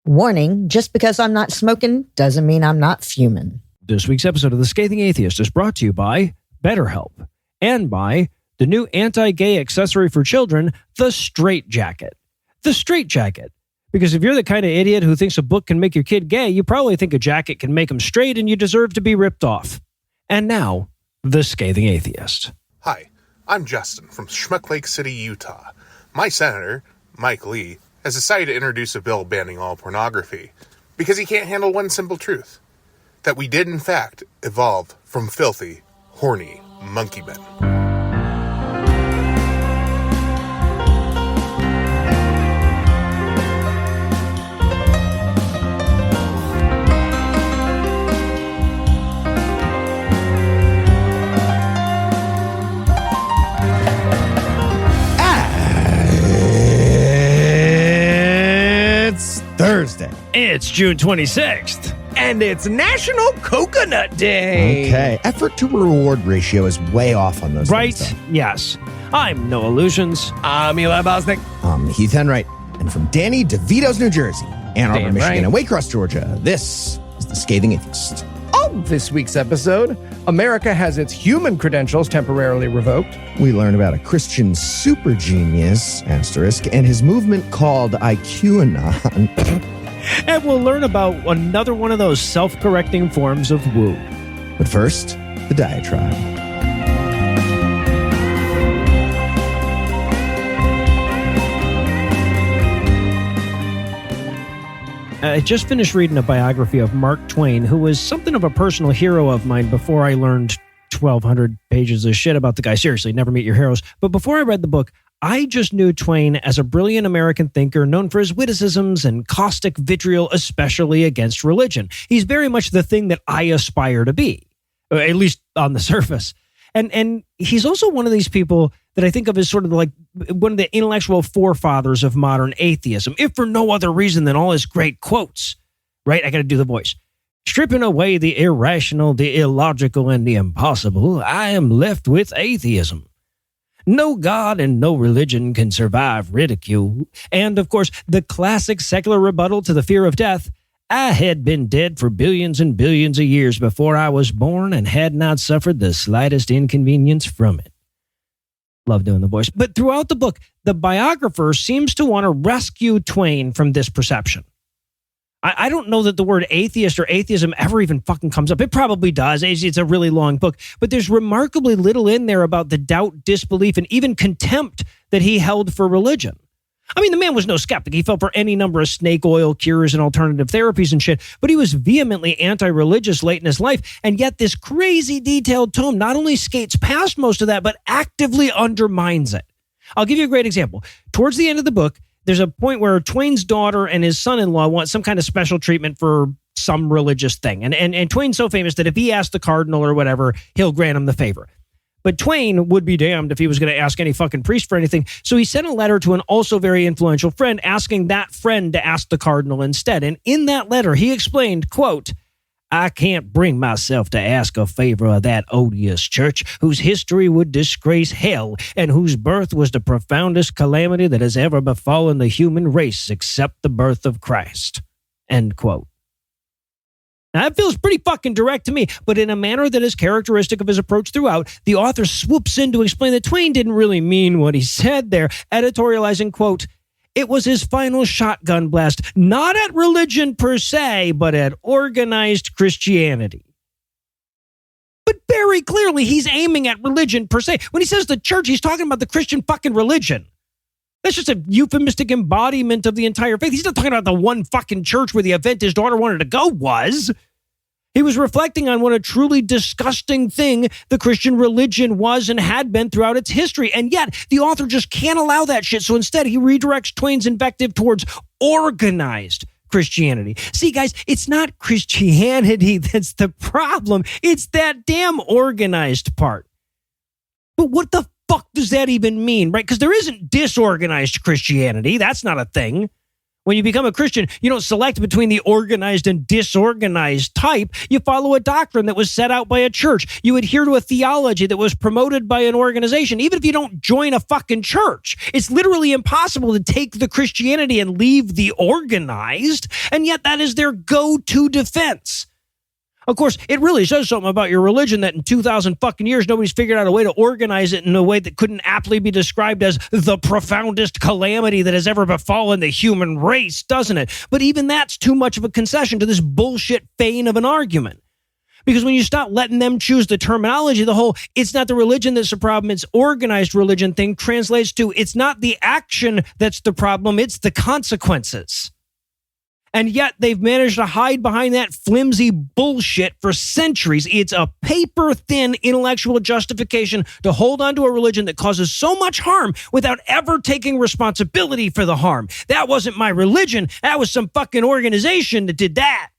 Warning, just because I'm not smoking doesn't mean I'm not fuming. This week's episode of The Scathing Atheist is brought to you by BetterHelp and by the new anti-gay accessory for children, the Straight Jacket. The Straight Jacket. Because if you're the kind of idiot who thinks a book can make your kid gay, you probably think a jacket can make him straight and you deserve to be ripped off. And now, The Scathing Atheist. Hi, I'm Justin from Schmuck Lake City, Utah. My senator, Mike Lee, has decided to introduce a bill banning all pornography because he can't handle one simple truth: that we did, in fact, evolve from filthy, horny monkey men. Thursday. It's June 26th. And it's National Coconut Day. Okay. Effort to reward ratio is way off on those Right? things, Yes. I'm No Illusions. I'm Eli Bosnick. I'm Heath Enright. And from Danny DeVito's, New Jersey, Ann Arbor, Damn Michigan, right. and Waycross, Georgia, this is The Scathing Atheist. On this week's episode, America has its human credentials temporarily revoked. We learn about a Christian super genius, asterisk, and his movement called IQ-Anon. And we'll learn about another one of those self-correcting forms of woo. But first, the diatribe. I just finished reading a biography of Mark Twain, who was something of a personal hero of mine before I learned 1,200 pages of shit about the guy. Seriously, never meet your heroes. But before I read the book, I just knew Twain as a brilliant American thinker known for his witticisms and caustic vitriol, especially against religion. He's very much the thing that I aspire to be, at least on the surface. And he's also one of these people that I think of as sort of like one of the intellectual forefathers of modern atheism, if for no other reason than all his great quotes, right? I got to do the voice. Stripping away the irrational, the illogical, and the impossible, I am left with atheism. No God and no religion can survive ridicule. And, of course, the classic secular rebuttal to the fear of death. I had been dead for billions and billions of years before I was born and had not suffered the slightest inconvenience from it. Love doing the voice. But throughout the book, the biographer seems to want to rescue Twain from this perception. I don't know that the word atheist or atheism ever even fucking comes up. It probably does. It's a really long book. But there's remarkably little in there about the doubt, disbelief, and even contempt that he held for religion. I mean, the man was no skeptic. He fell for any number of snake oil cures and alternative therapies and shit, but he was vehemently anti-religious late in his life. And yet this crazy detailed tome not only skates past most of that, but actively undermines it. I'll give you a great example. Towards the end of the book, there's a point where Twain's daughter and his son-in-law want some kind of special treatment for some religious thing. And Twain's so famous that if he asks the cardinal or whatever, he'll grant him the favor. But Twain would be damned if he was going to ask any fucking priest for anything. So he sent a letter to an also very influential friend asking that friend to ask the cardinal instead. And in that letter, he explained, quote, I can't bring myself to ask a favor of that odious church whose history would disgrace hell and whose birth was the profoundest calamity that has ever befallen the human race except the birth of Christ. End quote. Now, that feels pretty fucking direct to me, but in a manner that is characteristic of his approach throughout, the author swoops in to explain that Twain didn't really mean what he said there, editorializing, quote, it was his final shotgun blast, not at religion per se, but at organized Christianity. But very clearly, he's aiming at religion per se. When he says the church, he's talking about the Christian fucking religion. That's just a euphemistic embodiment of the entire faith. He's not talking about the one fucking church where the event his daughter wanted to go was. He was reflecting on what a truly disgusting thing the Christian religion was and had been throughout its history. And yet, the author just can't allow that shit. So instead, he redirects Twain's invective towards organized Christianity. See, guys, it's not Christianity that's the problem. It's that damn organized part. But what the fuck does that even mean, right? Because there isn't disorganized Christianity. That's not a thing. When you become a Christian, you don't select between the organized and disorganized type. You follow a doctrine that was set out by a church. You adhere to a theology that was promoted by an organization, even if you don't join a fucking church. It's literally impossible to take the Christianity and leave the organized, and yet that is their go-to defense. Of course, it really says something about your religion that in 2,000 fucking years, nobody's figured out a way to organize it in a way that couldn't aptly be described as the profoundest calamity that has ever befallen the human race, doesn't it? But even that's too much of a concession to this bullshit feign of an argument. Because when you stop letting them choose the terminology, the whole "it's not the religion that's the problem, it's organized religion" thing translates to "it's not the action that's the problem, it's the consequences." And yet they've managed to hide behind that flimsy bullshit for centuries. It's a paper-thin intellectual justification to hold on to a religion that causes so much harm without ever taking responsibility for the harm. That wasn't my religion. That was some fucking organization that did that.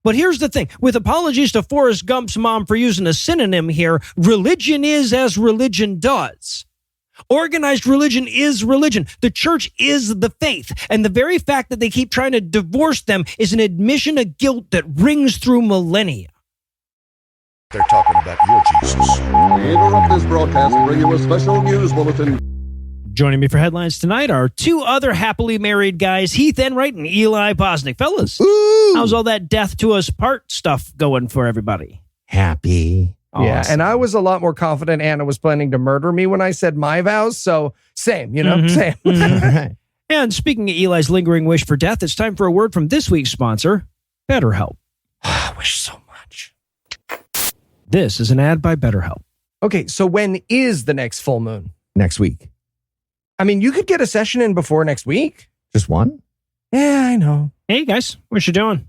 But here's the thing. With apologies to Forrest Gump's mom for using a synonym here, religion is as religion does. Organized religion is religion. The church is the faith. And the very fact that they keep trying to divorce them is an admission of guilt that rings through millennia. They're talking about your Jesus. We interrupt this broadcast and bring you a special news bulletin. Joining me for headlines tonight are two other happily married guys, Heath Enright and Eli Bosnick. Fellas, how's all that death to us part stuff going for everybody? Happy. Yeah, Awesome. and I was a lot more confident Anna was planning to murder me when I said my vows, so same, same. All right. And speaking of Eli's lingering wish for death, it's time for a word from this week's sponsor, BetterHelp. I wish so much. This is an ad by BetterHelp. Okay, so when is the next full moon? Next week. I mean, you could get a session in before next week. Just one? Yeah, I know. Hey guys, what you doing?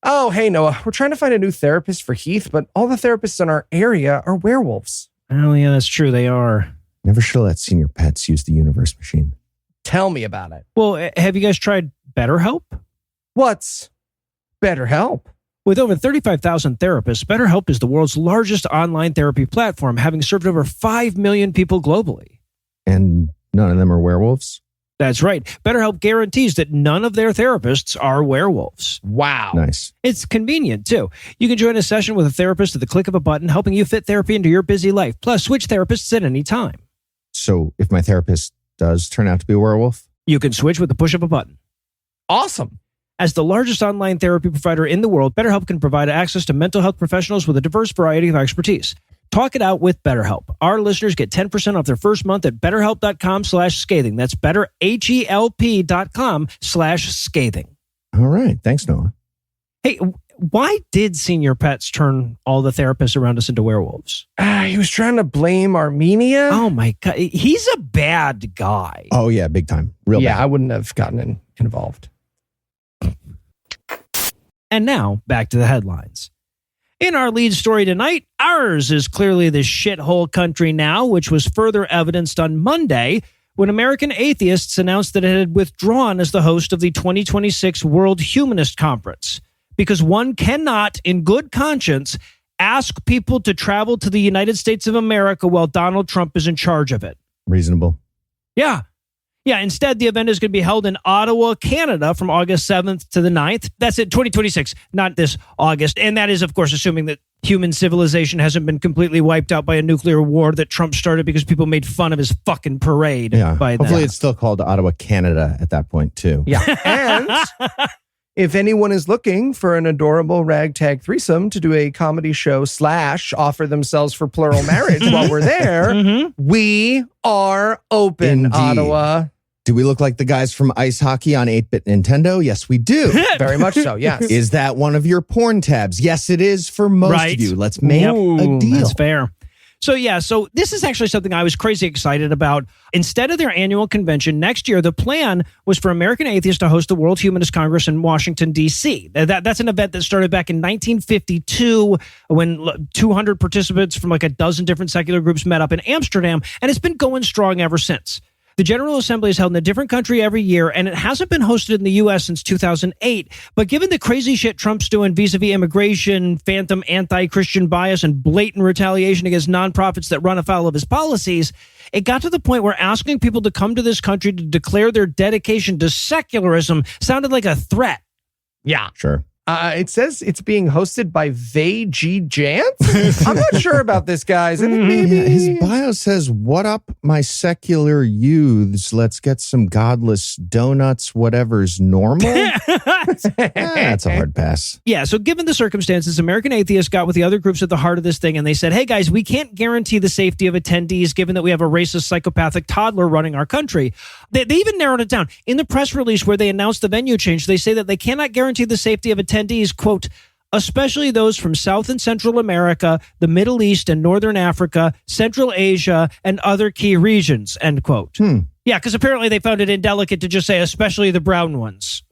Oh, hey, Noah. We're trying to find a new therapist for Heath, but all the therapists in our area are werewolves. Oh yeah, that's true. They are. Never should let senior pets use the universe machine. Tell me about it. Well, have you guys tried BetterHelp? What's BetterHelp? With over 35,000 therapists, BetterHelp is the world's largest online therapy platform, having served over 5 million people globally. And none of them are werewolves? That's right. BetterHelp guarantees that none of their therapists are werewolves. Wow. Nice. It's convenient, too. You can join a session with a therapist at the click of a button, helping you fit therapy into your busy life. Plus, switch therapists at any time. So if my therapist does turn out to be a werewolf? You can switch with the push of a button. Awesome. As the largest online therapy provider in the world, BetterHelp can provide access to mental health professionals with a diverse variety of expertise. Talk it out with BetterHelp. Our listeners get 10% off their first month at betterhelp.com/scathing. That's betterhelp.com/scathing. All right. Thanks, Noah. Hey, why did senior pets turn all the therapists around us into werewolves? He was trying to blame Armenia. Oh my God. He's a bad guy. Oh, yeah. Big time. Real yeah, bad. I wouldn't have gotten involved. And now back to the headlines. In our lead story tonight, ours is clearly the shithole country now, which was further evidenced on Monday when American Atheists announced that it had withdrawn as the host of the 2026 World Humanist Conference, because one cannot, in good conscience, ask people to travel to the United States of America while Donald Trump is in charge of it. Reasonable. Yeah. Instead, the event is going to be held in Ottawa, Canada from August 7th to the 9th. That's it, 2026, not this August. And that is, of course, assuming that human civilization hasn't been completely wiped out by a nuclear war that Trump started because people made fun of his fucking parade. Yeah. By Hopefully that. it's still called Ottawa, Canada at that point, too. Yeah. And if anyone is looking for an adorable ragtag threesome to do a comedy show / offer themselves for plural marriage while we're there, we are open, Indeed. Ottawa. Do we look like the guys from Ice Hockey on 8-Bit Nintendo? Yes, we do. Very much so, yes. Is that one of your porn tabs? Yes, it is for most Right. of you. Let's make a deal. That's fair. So this is actually something I was crazy excited about. Instead of their annual convention next year, the plan was for American Atheists to host the World Humanist Congress in Washington, D.C. That's an event that started back in 1952 when 200 participants from like a dozen different secular groups met up in Amsterdam, and it's been going strong ever since. The General Assembly is held in a different country every year, and it hasn't been hosted in the U.S. since 2008. But given the crazy shit Trump's doing vis-a-vis immigration, phantom anti-Christian bias, and blatant retaliation against nonprofits that run afoul of his policies, it got to the point where asking people to come to this country to declare their dedication to secularism sounded like a threat. Yeah. Sure. It says it's being hosted by Vay G. Jantz. I'm not sure about this, guys. I think maybe His bio says, "What up, my secular youths? Let's get some godless donuts, whatever's normal." That's a hard pass. Yeah, so given the circumstances, American Atheists got with the other groups at the heart of this thing, and they said, hey, guys, we can't guarantee the safety of attendees given that we have a racist, psychopathic toddler running our country. They even narrowed it down. In the press release where they announced the venue change, they say that they cannot guarantee the safety of attendees, quote, especially those from South and Central America, the Middle East and Northern Africa, Central Asia, and other key regions, end quote. Yeah, because apparently they found it indelicate to just say, especially the brown ones.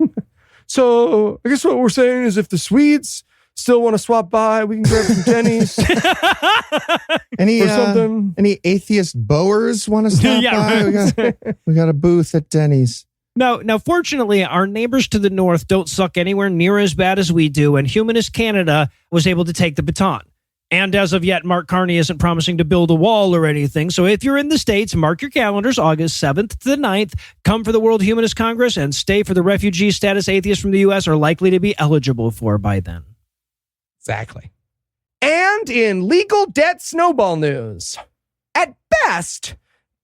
So I guess what we're saying is if the Swedes still want to swap by, we can grab some Denny's. Any atheist bowers want to stop by? Right. We got a booth at Denny's. Now, fortunately, our neighbors to the north don't suck anywhere near as bad as we do, and Humanist Canada was able to take the baton. And as of yet, Mark Carney isn't promising to build a wall or anything. So if you're in the States, mark your calendars, August 7th to the 9th. Come for the World Humanist Congress and stay for the refugee status atheists from the U.S. are likely to be eligible for by then. Exactly. And in legal debt snowball news, at best,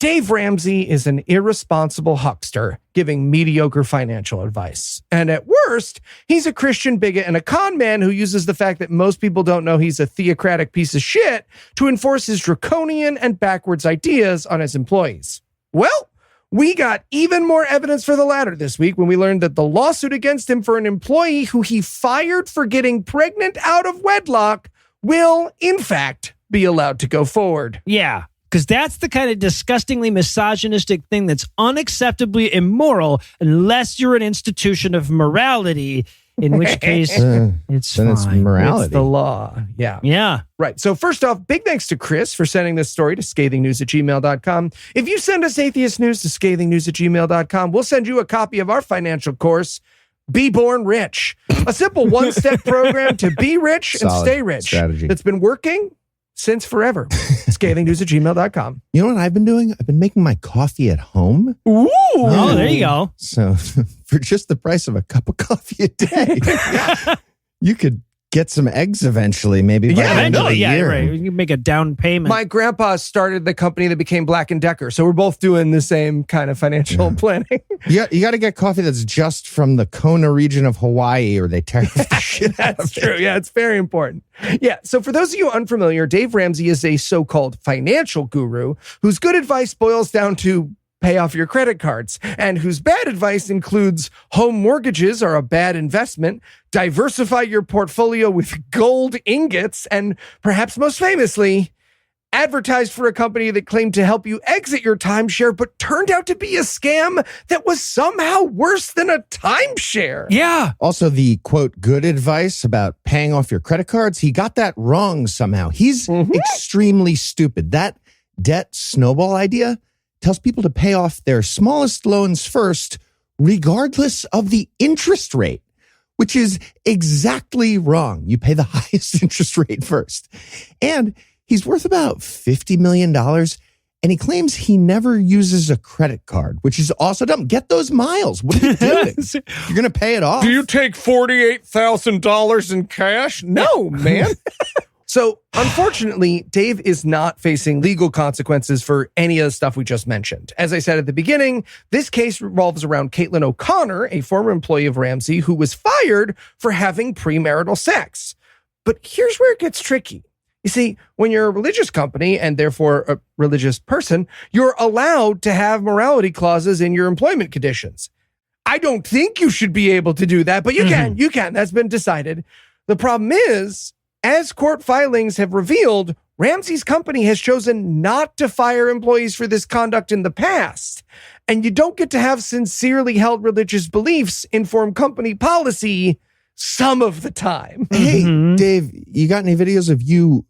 Dave Ramsey is an irresponsible huckster giving mediocre financial advice. And at worst, he's a Christian bigot and a con man who uses the fact that most people don't know he's a theocratic piece of shit to enforce his draconian and backwards ideas on his employees. Well, we got even more evidence for the latter this week when we learned that the lawsuit against him for an employee who he fired for getting pregnant out of wedlock will, in fact, be allowed to go forward. Yeah. Because that's the kind of disgustingly misogynistic thing that's unacceptably immoral unless you're an institution of morality, in which case it's fine. It's morality. It's the law. Yeah. Yeah. Right. So first off, big thanks to Chris for sending this story to scathingnews@gmail.com. If you send us atheist news to scathingnews@gmail.com, we'll send you a copy of our financial course, Be Born Rich. A simple one-step program to be rich and stay rich. Strategy. That's been working since forever. scathingnews@gmail.com. You know what I've been doing? I've been making my coffee at home. Ooh. Oh, there you go. So for just the price of a cup of coffee a day, you could get some eggs eventually, maybe by the end of the year. Right. You can make a down payment. My grandpa started the company that became Black & Decker, so we're both doing the same kind of financial planning. Yeah, you got to get coffee that's just from the Kona region of Hawaii, or they tear the shit out of That's it. true. Yeah, it's very important. Yeah, so for those of you unfamiliar, Dave Ramsey is a so-called financial guru whose good advice boils down to pay off your credit cards, and whose bad advice includes home mortgages are a bad investment, diversify your portfolio with gold ingots, and perhaps most famously, advertised for a company that claimed to help you exit your timeshare, but turned out to be a scam that was somehow worse than a timeshare. Yeah. Also, the quote, good advice about paying off your credit cards, he got that wrong somehow. He's extremely stupid. That debt snowball idea tells people to pay off their smallest loans first, regardless of the interest rate, which is exactly wrong. You pay the highest interest rate first. And he's worth about $50 million. And he claims he never uses a credit card, which is also dumb. Get those miles. What are you doing? You're going to pay it off. Do you take $48,000 in cash? No, man. So, unfortunately, Dave is not facing legal consequences for any of the stuff we just mentioned. As I said at the beginning, this case revolves around Caitlin O'Connor, a former employee of Ramsey, who was fired for having premarital sex. But here's where it gets tricky. You see, when you're a religious company and therefore a religious person, you're allowed to have morality clauses in your employment conditions. I don't think you should be able to do that, but you can. That's been decided. The problem is, as court filings have revealed, Ramsey's company has chosen not to fire employees for this conduct in the past. And you don't get to have sincerely held religious beliefs inform company policy some of the time. Hey, Dave, you got any videos of you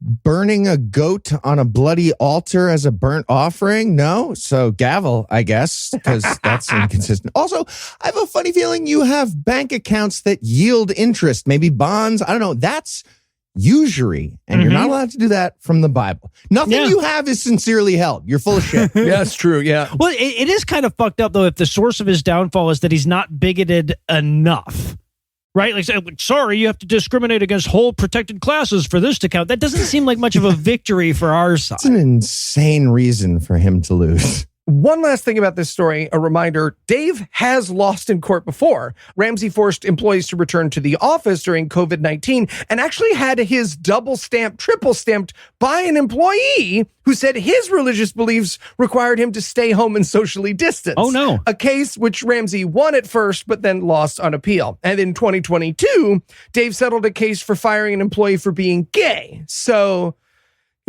burning a goat on a bloody altar as a burnt offering? No? So gavel, I guess, because that's inconsistent. Also, I have a funny feeling you have bank accounts that yield interest, maybe bonds. I don't know. That's usury, and you're not allowed to do that from the Bible. Nothing you have is sincerely held. You're full of shit. Yeah, that's true. Yeah. Well, it is kind of fucked up, though, if the source of his downfall is that he's not bigoted enough. Right? Like, sorry, you have to discriminate against whole protected classes for this to count. That doesn't seem like much of a victory for our side. It's an insane reason for him to lose. One last thing about this story, a reminder, Dave has lost in court before. Ramsey forced employees to return to the office during COVID-19 and actually had his double stamped, triple stamped by an employee who said his religious beliefs required him to stay home and socially distance. Oh, no. A case which Ramsey won at first, but then lost on appeal. And in 2022, Dave settled a case for firing an employee for being gay. So,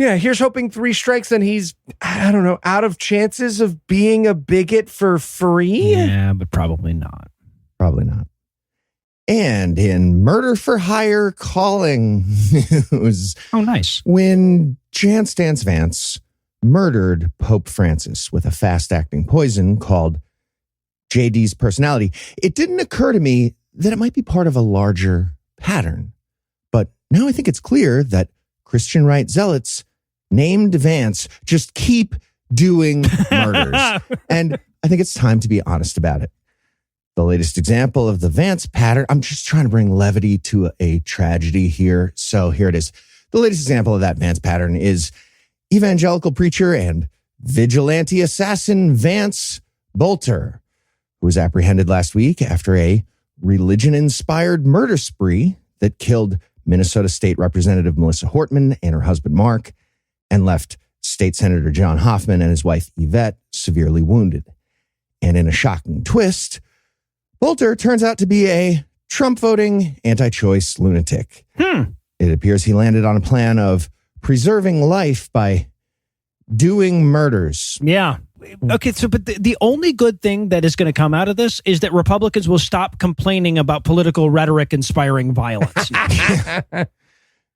yeah, here's hoping 3 strikes and he's, I don't know, out of chances of being a bigot for free? Yeah, but probably not. Probably not. And in murder for hire calling news. Oh, nice. When Jan Stance Vance murdered Pope Francis with a fast-acting poison called JD's personality, it didn't occur to me that it might be part of a larger pattern. But now I think it's clear that Christian right zealots named Vance just keep doing murders. And I think it's time to be honest about it. The latest example of the Vance pattern, I'm just trying to bring levity to a tragedy here. So here it is. The latest example of that Vance pattern is evangelical preacher and vigilante assassin Vance Bolter, who was apprehended last week after a religion-inspired murder spree that killed Minnesota State Representative Melissa Hortman and her husband Mark, and left State Senator John Hoffman and his wife Yvette severely wounded. And in a shocking twist, Bolter turns out to be a Trump-voting, anti-choice lunatic. It appears he landed on a plan of preserving life by doing murders. Yeah. Okay, so but the only good thing that is going to come out of this is that Republicans will stop complaining about political rhetoric inspiring violence.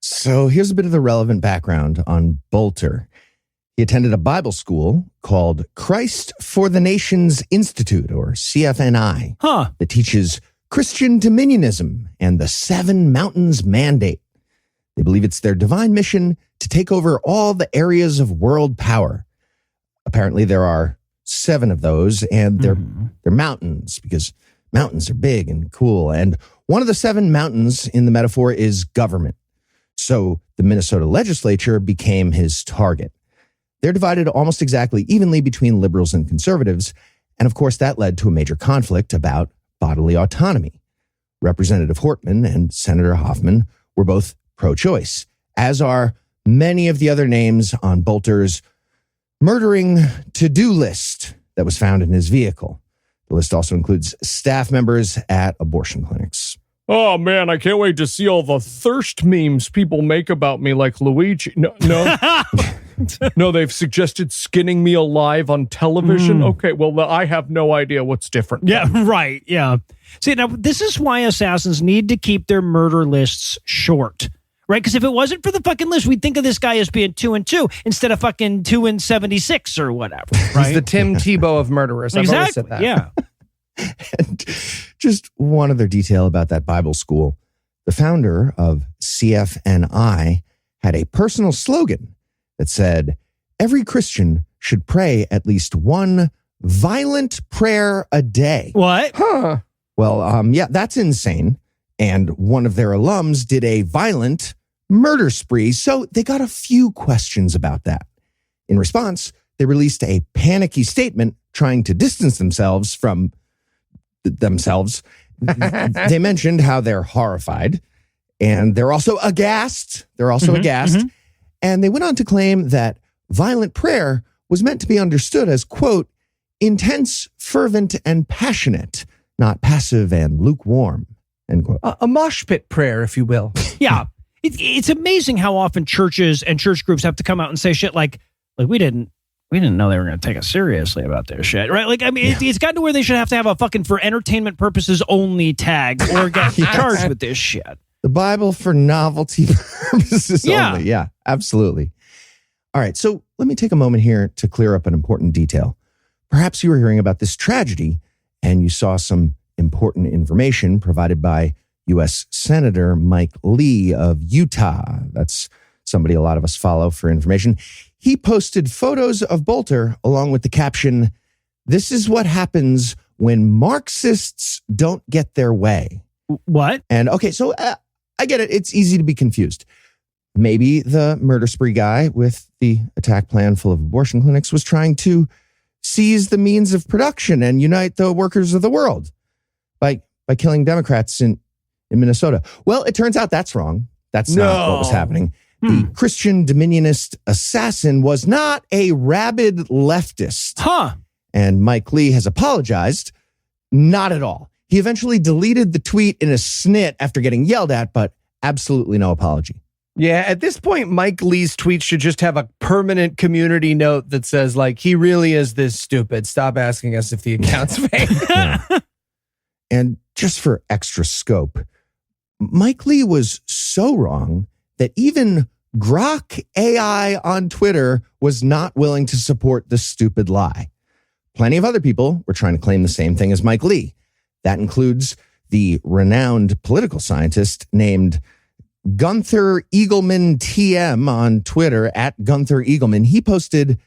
So here's a bit of the relevant background on Bolter. He attended a Bible school called Christ for the Nations Institute, or CFNI, that teaches Christian dominionism and the 7 Mountains Mandate. They believe it's their divine mission to take over all the areas of world power. Apparently there are 7 of those, and they're mountains, because mountains are big and cool. And one of the 7 mountains in the metaphor is government. So the Minnesota legislature became his target. They're divided almost exactly evenly between liberals and conservatives. And of course, that led to a major conflict about bodily autonomy. Representative Hortman and Senator Hoffman were both pro-choice, as are many of the other names on Bolter's murdering to-do list that was found in his vehicle. The list also includes staff members at abortion clinics. Oh, man, I can't wait to see all the thirst memes people make about me, like Luigi. No. No, they've suggested skinning me alive on television. Okay, well, I have no idea what's different. Yeah, right. Yeah. See, now, this is why assassins need to keep their murder lists short. Right? Because if it wasn't for the fucking list, we'd think of this guy as being 2 and 2 instead of fucking 2 and 76 or whatever. Right? He's the Tim Tebow of murderers. I've always said that. Yeah. And just one other detail about that Bible school. The founder of CFNI had a personal slogan that said, every Christian should pray at least 1 violent prayer a day. What? Huh. Well, yeah, that's insane. And one of their alums did a violent murder spree, so they got a few questions about that. In response, they released a panicky statement trying to distance themselves from themselves. They mentioned how they're horrified, and they're also aghast. And they went on to claim that violent prayer was meant to be understood as, quote, intense, fervent, and passionate, not passive and lukewarm, end quote. A mosh pit prayer, if you will. Yeah. It's amazing how often churches and church groups have to come out and say shit like we didn't we didn't know they were going to take us seriously about this shit, right? Like, I mean, it's gotten to where they should have to have a fucking for entertainment purposes only tag or get charged with this shit. The Bible for novelty purposes only. Yeah, absolutely. All right, so let me take a moment here to clear up an important detail. Perhaps you were hearing about this tragedy and you saw some important information provided by U.S. Senator Mike Lee of Utah. That's somebody a lot of us follow for information. He posted photos of Bolter along with the caption, "This is what happens when Marxists don't get their way." What? And okay, so I get it. It's easy to be confused. Maybe the murder spree guy with the attack plan full of abortion clinics was trying to seize the means of production and unite the workers of the world by killing Democrats in Minnesota. Well, it turns out that's wrong. That's not what was happening. The Christian dominionist assassin was not a rabid leftist. And Mike Lee has apologized. Not at all. He eventually deleted the tweet in a snit after getting yelled at, but absolutely no apology. Yeah, at this point, Mike Lee's tweets should just have a permanent community note that says, like, he really is this stupid. Stop asking us if the account's fake. And just for extra scope, Mike Lee was so wrong that even Grok AI on Twitter was not willing to support the stupid lie. Plenty of other people were trying to claim the same thing as Mike Lee. That includes the renowned political scientist named Gunther Eagleman TM on Twitter at Gunther Eagleman. He posted,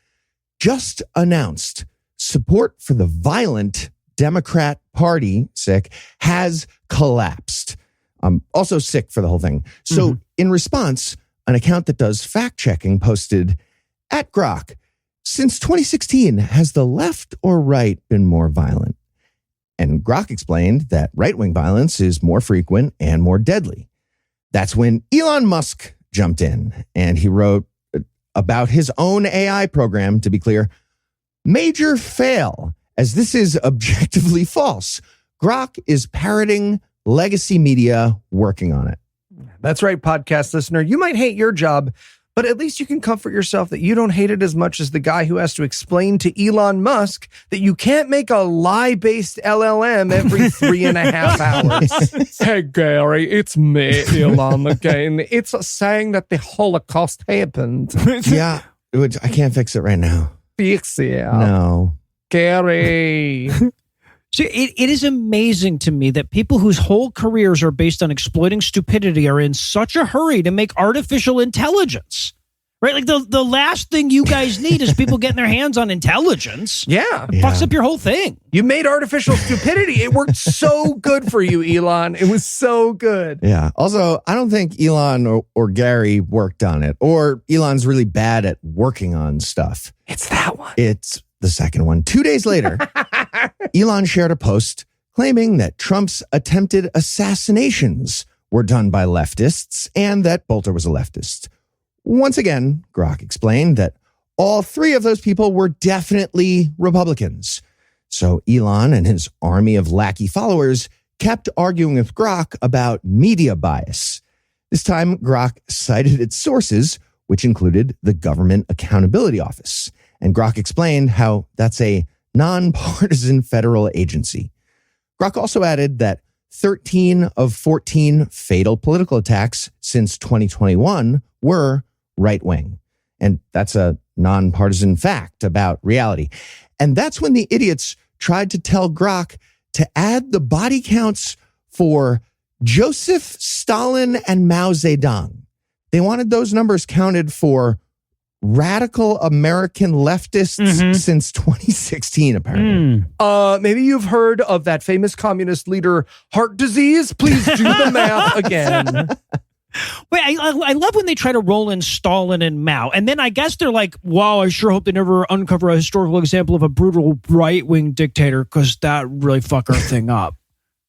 "Just announced support for the violent Democrat Party, sick, has collapsed." I'm also sick for the whole thing. So in response, an account that does fact checking posted, "At Grok, since 2016, has the left or right been more violent?" And Grok explained that right-wing violence is more frequent and more deadly. That's when Elon Musk jumped in and he wrote about his own AI program, to be clear, "Major fail, as this is objectively false. Grok is parroting legacy media working on it." That's right, podcast listener. You might hate your job, but at least you can comfort yourself that you don't hate it as much as the guy who has to explain to Elon Musk that you can't make a lie-based LLM every 3.5 hours. "Hey, Gary, it's me, Elon, again. It's saying that the Holocaust happened." Yeah, I can't fix it right now. Fix it. No. Gary. So it is amazing to me that people whose whole careers are based on exploiting stupidity are in such a hurry to make artificial intelligence, right? Like the last thing you guys need is people getting their hands on intelligence. Yeah. It fucks up your whole thing. You made artificial stupidity. It worked so good for you, Elon. It was so good. Yeah. Also, I don't think Elon or Gary worked on it, or Elon's really bad at working on stuff. It's that one. It's the second one. 2 days later, Elon shared a post claiming that Trump's attempted assassinations were done by leftists and that Bolter was a leftist. Once again, Grok explained that all three of those people were definitely Republicans. So Elon and his army of lackey followers kept arguing with Grok about media bias. This time, Grok cited its sources, which included the Government Accountability Office. And Grok explained how that's a nonpartisan federal agency. Grok also added that 13 of 14 fatal political attacks since 2021 were right-wing. And that's a nonpartisan fact about reality. And that's when the idiots tried to tell Grok to add the body counts for Joseph Stalin and Mao Zedong. They wanted those numbers counted for radical American leftists since 2016, apparently. Maybe you've heard of that famous communist leader, heart disease. Please do the math again. Wait, I love when they try to roll in Stalin and Mao. And then I guess they're like, wow, I sure hope they never uncover a historical example of a brutal right-wing dictator, because that really fuck our thing up.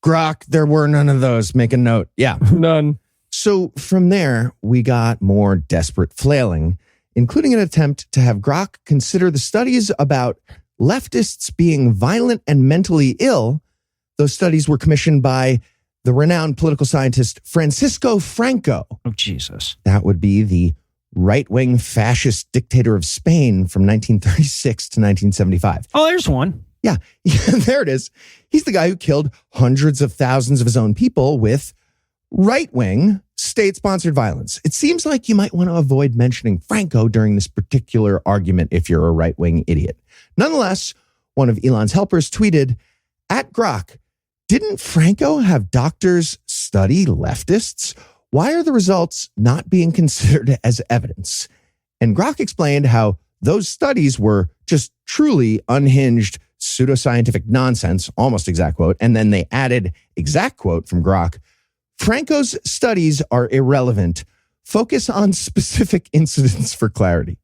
Grok, there were none of those. Make a note. Yeah. None. So from there, we got more desperate flailing, including an attempt to have Grok consider the studies about leftists being violent and mentally ill. Those studies were commissioned by the renowned political scientist Francisco Franco. Oh, Jesus. That would be the right-wing fascist dictator of Spain from 1936 to 1975. Oh, there's one. Yeah, there it is. He's the guy who killed hundreds of thousands of his own people with right-wing state-sponsored violence. It seems like you might want to avoid mentioning Franco during this particular argument if you're a right-wing idiot. Nonetheless, one of Elon's helpers tweeted, at Grok, didn't Franco have doctors study leftists? Why are the results not being considered as evidence? And Grok explained how those studies were just truly unhinged pseudoscientific nonsense, almost exact quote. And then they added exact quote from Grok. Franco's studies are irrelevant. Focus on specific incidents for clarity.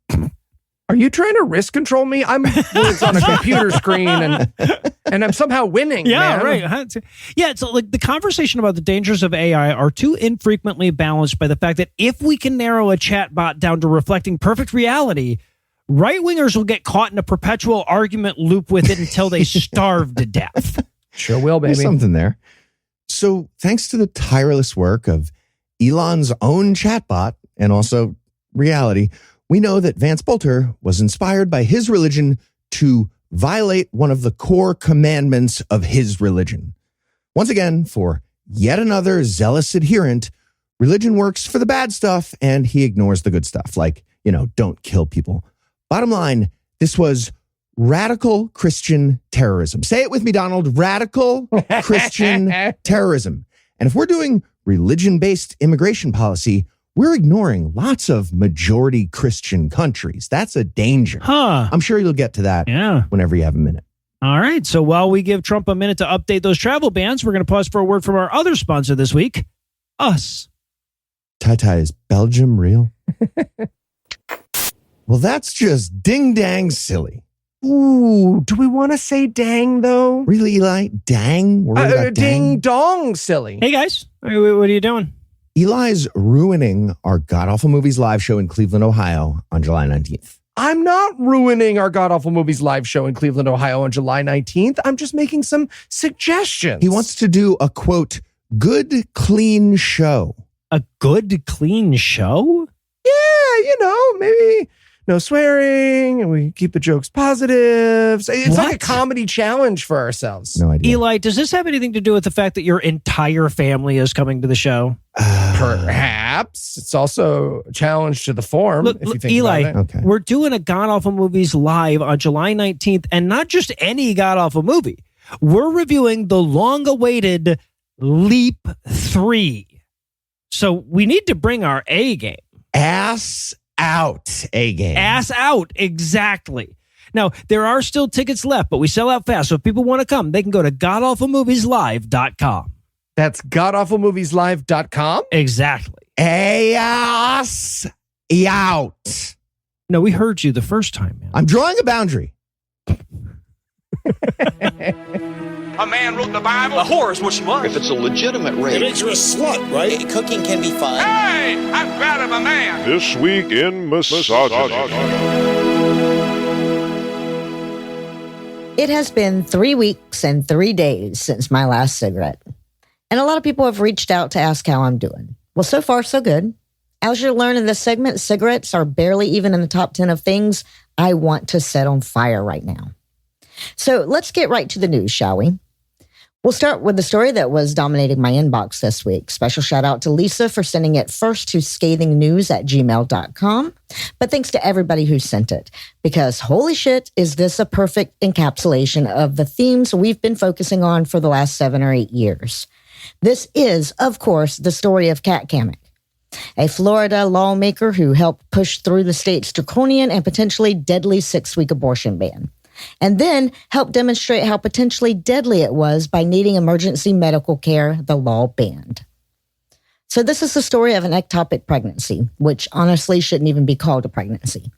Are you trying to risk control me? I'm on a computer screen and I'm somehow winning. Yeah, man. right. Yeah, so like the conversation about the dangers of AI are too infrequently balanced by the fact that if we can narrow a chatbot down to reflecting perfect reality, right-wingers will get caught in a perpetual argument loop with it until they starve to death. Sure will, baby. There's something there. So thanks to the tireless work of Elon's own chatbot and also reality, we know that Vance Bolter was inspired by his religion to violate one of the core commandments of his religion. Once again, for yet another zealous adherent, religion works for the bad stuff and he ignores the good stuff, like, don't kill people. Bottom line, this was radical Christian terrorism. Say it with me, Donald. Radical Christian terrorism. And if we're doing religion-based immigration policy, we're ignoring lots of majority Christian countries. That's a danger. Huh. I'm sure you'll get to that whenever you have a minute. All right. So while we give Trump a minute to update those travel bans, we're going to pause for a word from our other sponsor this week, us. Tai, is Belgium real? Well, that's just ding-dang silly. Ooh, do we want to say dang, though? Really, Eli? Dang? Worried about dang? Ding-dong silly. Hey, guys. What are you doing? Eli's ruining our GodAwfulMovies live show in Cleveland, Ohio on July 19th. I'm not ruining our GodAwfulMovies live show in Cleveland, Ohio on July 19th. I'm just making some suggestions. He wants to do a, quote, good, clean show. A good, clean show? Yeah, maybe no swearing and we keep the jokes positive. It's like a comedy challenge for ourselves. No idea. Eli, does this have anything to do with the fact that your entire family is coming to the show? Perhaps. It's also a challenge to the form. Look, if you think Eli, about it. Okay. We're doing a GodAwfulMovies live on July 19th, and not just any GodAwful movie. We're reviewing the long-awaited Leap 3. So we need to bring our A game. Ass out, A game. Ass out, exactly. Now, there are still tickets left, but we sell out fast. So if people want to come, they can go to GodAwfulMoviesLive.com. That's GodAwfulMoviesLive.com? Exactly. Ass out. No, we heard you the first time, man. I'm drawing a boundary. A man wrote the Bible. A whore is what she was. If it's a legitimate rape, It makes you a slut, right? Cooking can be fun. Hey, I'm proud of a man. This week in misogyny. It has been 3 weeks and 3 days since my last cigarette. And a lot of people have reached out to ask how I'm doing. Well, so far, so good. As you'll learn in this segment, cigarettes are barely even in the top 10 of things I want to set on fire right now. So let's get right to the news, shall we? We'll start with the story that was dominating my inbox this week. Special shout out to Lisa for sending it first to ScathingNews@gmail.com. But thanks to everybody who sent it, because holy shit, is this a perfect encapsulation of the themes we've been focusing on for the last 7 or 8 years. This is, of course, the story of Kat Cammack, a Florida lawmaker who helped push through the state's draconian and potentially deadly 6-week abortion ban, and then helped demonstrate how potentially deadly it was by needing emergency medical care the law banned. So this is the story of an ectopic pregnancy, which honestly shouldn't even be called a pregnancy.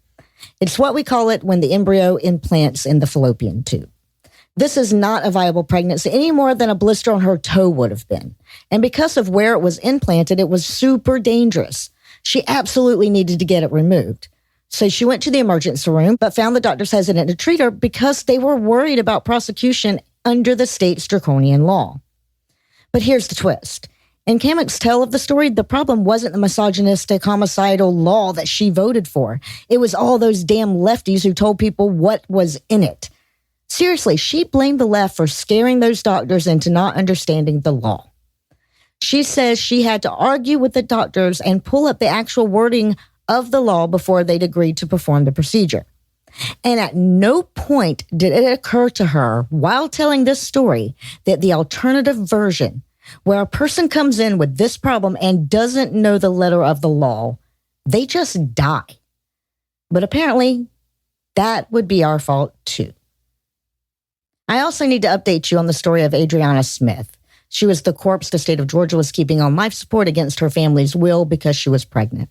It's what we call it when the embryo implants in the fallopian tube. This is not a viable pregnancy any more than a blister on her toe would have been. And because of where it was implanted, it was super dangerous. She absolutely needed to get it removed. So she went to the emergency room, but found the doctors hesitant to treat her because they were worried about prosecution under the state's draconian law. But here's the twist. In Kamak's tell of the story, the problem wasn't the misogynistic homicidal law that she voted for. It was all those damn lefties who told people what was in it. Seriously, she blamed the left for scaring those doctors into not understanding the law. She says she had to argue with the doctors and pull up the actual wording of the law before they'd agreed to perform the procedure. And at no point did it occur to her while telling this story that the alternative version, where a person comes in with this problem and doesn't know the letter of the law, they just die. But apparently, that would be our fault too. I also need to update you on the story of Adriana Smith. She was the corpse the state of Georgia was keeping on life support against her family's will because she was pregnant.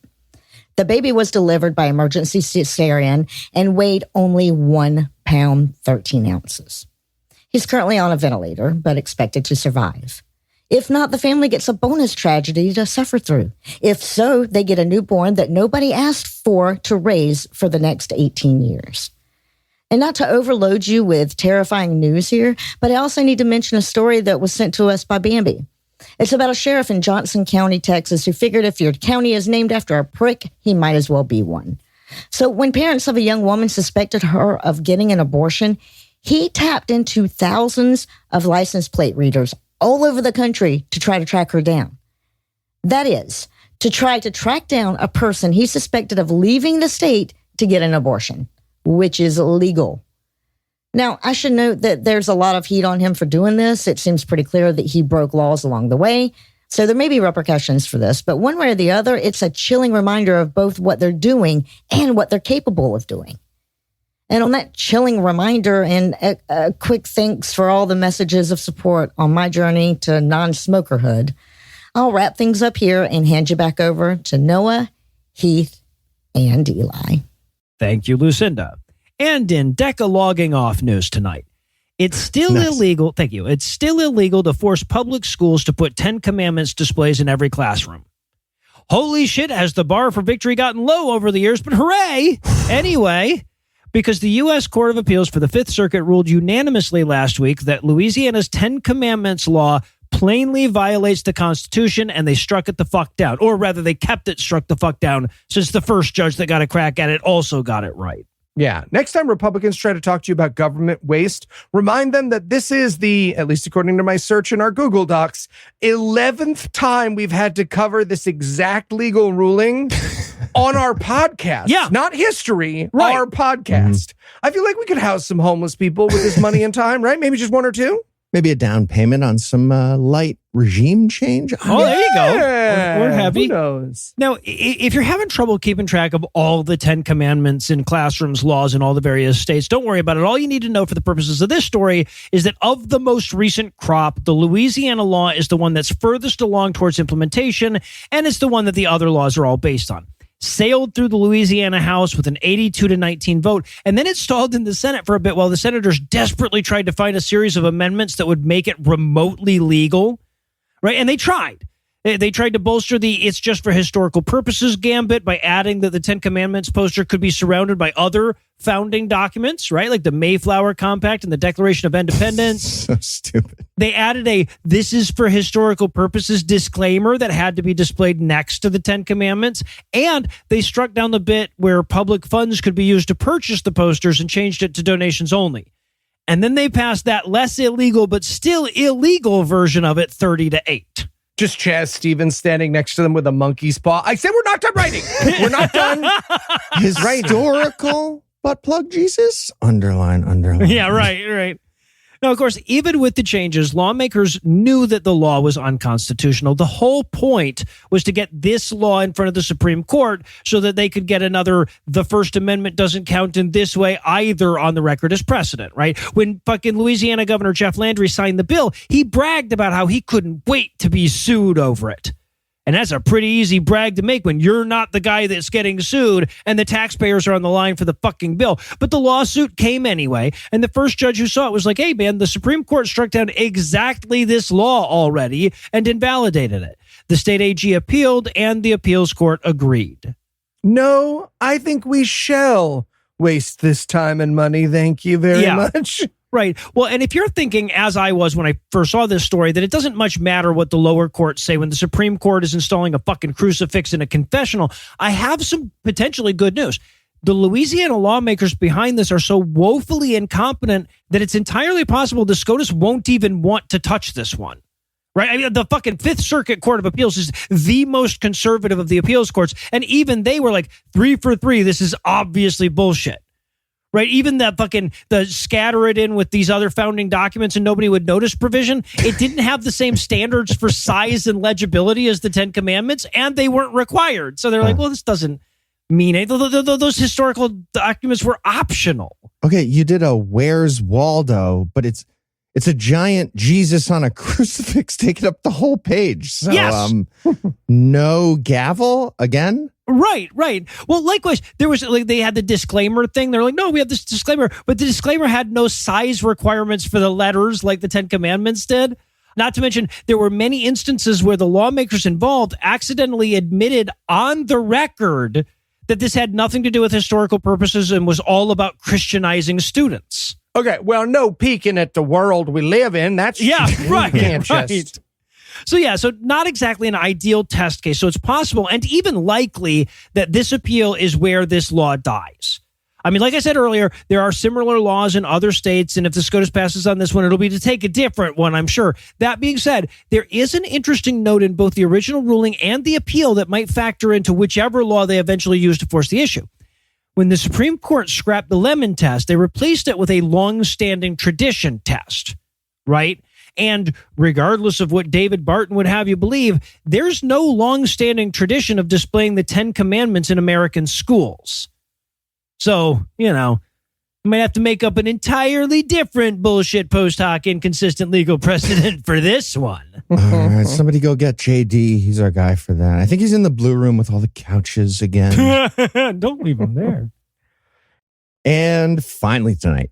The baby was delivered by emergency cesarean and weighed only 1 pound, 13 ounces. He's currently on a ventilator, but expected to survive. If not, the family gets a bonus tragedy to suffer through. If so, they get a newborn that nobody asked for to raise for the next 18 years. And not to overload you with terrifying news here, but I also need to mention a story that was sent to us by Bambi. It's about a sheriff in Johnson County, Texas, who figured if your county is named after a prick, he might as well be one. So when parents of a young woman suspected her of getting an abortion, he tapped into thousands of license plate readers all over the country to try to track her down. That is, to try to track down a person he suspected of leaving the state to get an abortion, which is illegal. Now, I should note that there's a lot of heat on him for doing this. It seems pretty clear that he broke laws along the way, so there may be repercussions for this, but one way or the other, it's a chilling reminder of both what they're doing and what they're capable of doing. And on that chilling reminder and a quick thanks for all the messages of support on my journey to non-smokerhood, I'll wrap things up here and hand you back over to Noah, Heath, and Eli. Thank you, Lucinda. And in Decaloguing Off news tonight, it's still illegal. Thank you. It's still illegal to force public schools to put 10 Commandments displays in every classroom. Holy shit, has the bar for victory gotten low over the years, but hooray! Anyway, because the U.S. Court of Appeals for the Fifth Circuit ruled unanimously last week that Louisiana's 10 Commandments law plainly violates the Constitution, and they struck it the fuck down. Or rather, they kept it struck the fuck down, since the first judge that got a crack at it also got it right. Yeah. Next time Republicans try to talk to you about government waste, remind them that this is the, at least according to my search in our Google Docs, 11th time we've had to cover this exact legal ruling on our podcast. Yeah. Not history, right. Our podcast. I feel like we could house some homeless people with this money and time, right? Maybe just one or two? Maybe a down payment on some light regime change. Oh, there you go. Or heavy. Who knows? Now, if you're having trouble keeping track of all the 10 Commandments in classrooms, laws in all the various states, don't worry about it. All you need to know for the purposes of this story is that of the most recent crop, the Louisiana law is the one that's furthest along towards implementation, and it's the one that the other laws are all based on. Sailed through the Louisiana House with an 82-19 vote, and then it stalled in the Senate for a bit while the senators desperately tried to find a series of amendments that would make it remotely legal, right? And they tried. They tried to bolster the "it's just for historical purposes" gambit by adding that the 10 Commandments poster could be surrounded by other founding documents, right? Like the Mayflower Compact and the Declaration of Independence. So stupid. They added a "this is for historical purposes" disclaimer that had to be displayed next to the 10 Commandments. And they struck down the bit where public funds could be used to purchase the posters and changed it to donations only. And then they passed that less illegal but still illegal version of it 30-8. Just Chaz Stevens standing next to them with a monkey's paw. I said we're not done writing. We're not done. Historical butt plug Jesus? Underline. Yeah, right. Now, of course, even with the changes, lawmakers knew that the law was unconstitutional. The whole point was to get this law in front of the Supreme Court so that they could get another "the First Amendment doesn't count in this way either" on the record as precedent, right? When fucking Louisiana Governor Jeff Landry signed the bill, he bragged about how he couldn't wait to be sued over it. And that's a pretty easy brag to make when you're not the guy that's getting sued and the taxpayers are on the line for the fucking bill. But the lawsuit came anyway, and the first judge who saw it was like, "Hey, man, the Supreme Court struck down exactly this law already and invalidated it." The state AG appealed, and the appeals court agreed. No, I think we shall waste this time and money. Thank you very much. Right. Well, and if you're thinking, as I was when I first saw this story, that it doesn't much matter what the lower courts say when the Supreme Court is installing a fucking crucifix in a confessional, I have some potentially good news. The Louisiana lawmakers behind this are so woefully incompetent that it's entirely possible the SCOTUS won't even want to touch this one. Right? I mean, the fucking Fifth Circuit Court of Appeals is the most conservative of the appeals courts. And even they were like 3 for 3. This is obviously bullshit. Right? Even the scatter it in with these other founding documents and nobody would notice provision, it didn't have the same standards for size and legibility as the 10 Commandments, and they weren't required. So they're like, well, this doesn't mean anything. Those historical documents were optional. Okay, you did a Where's Waldo, but it's a giant Jesus on a crucifix taking up the whole page. So, yes. No gavel again? Right. Well, likewise, there was they had the disclaimer thing. They're like, no, we have this disclaimer, but the disclaimer had no size requirements for the letters like the 10 Commandments did. Not to mention, there were many instances where the lawmakers involved accidentally admitted on the record that this had nothing to do with historical purposes and was all about Christianizing students. Okay, well, no peeking at the world we live in. That's right. So not exactly an ideal test case. So it's possible and even likely that this appeal is where this law dies. I mean, like I said earlier, there are similar laws in other states, and if the SCOTUS passes on this one, it'll be to take a different one, I'm sure. That being said, there is an interesting note in both the original ruling and the appeal that might factor into whichever law they eventually use to force the issue. When the Supreme Court scrapped the Lemon test, they replaced it with a long-standing tradition test, right? And regardless of what David Barton would have you believe, there's no long-standing tradition of displaying the 10 Commandments in American schools. So, you might have to make up an entirely different bullshit post hoc inconsistent legal precedent for this one. All right, somebody go get JD. He's our guy for that. I think he's in the blue room with all the couches again. Don't leave him there. And finally tonight,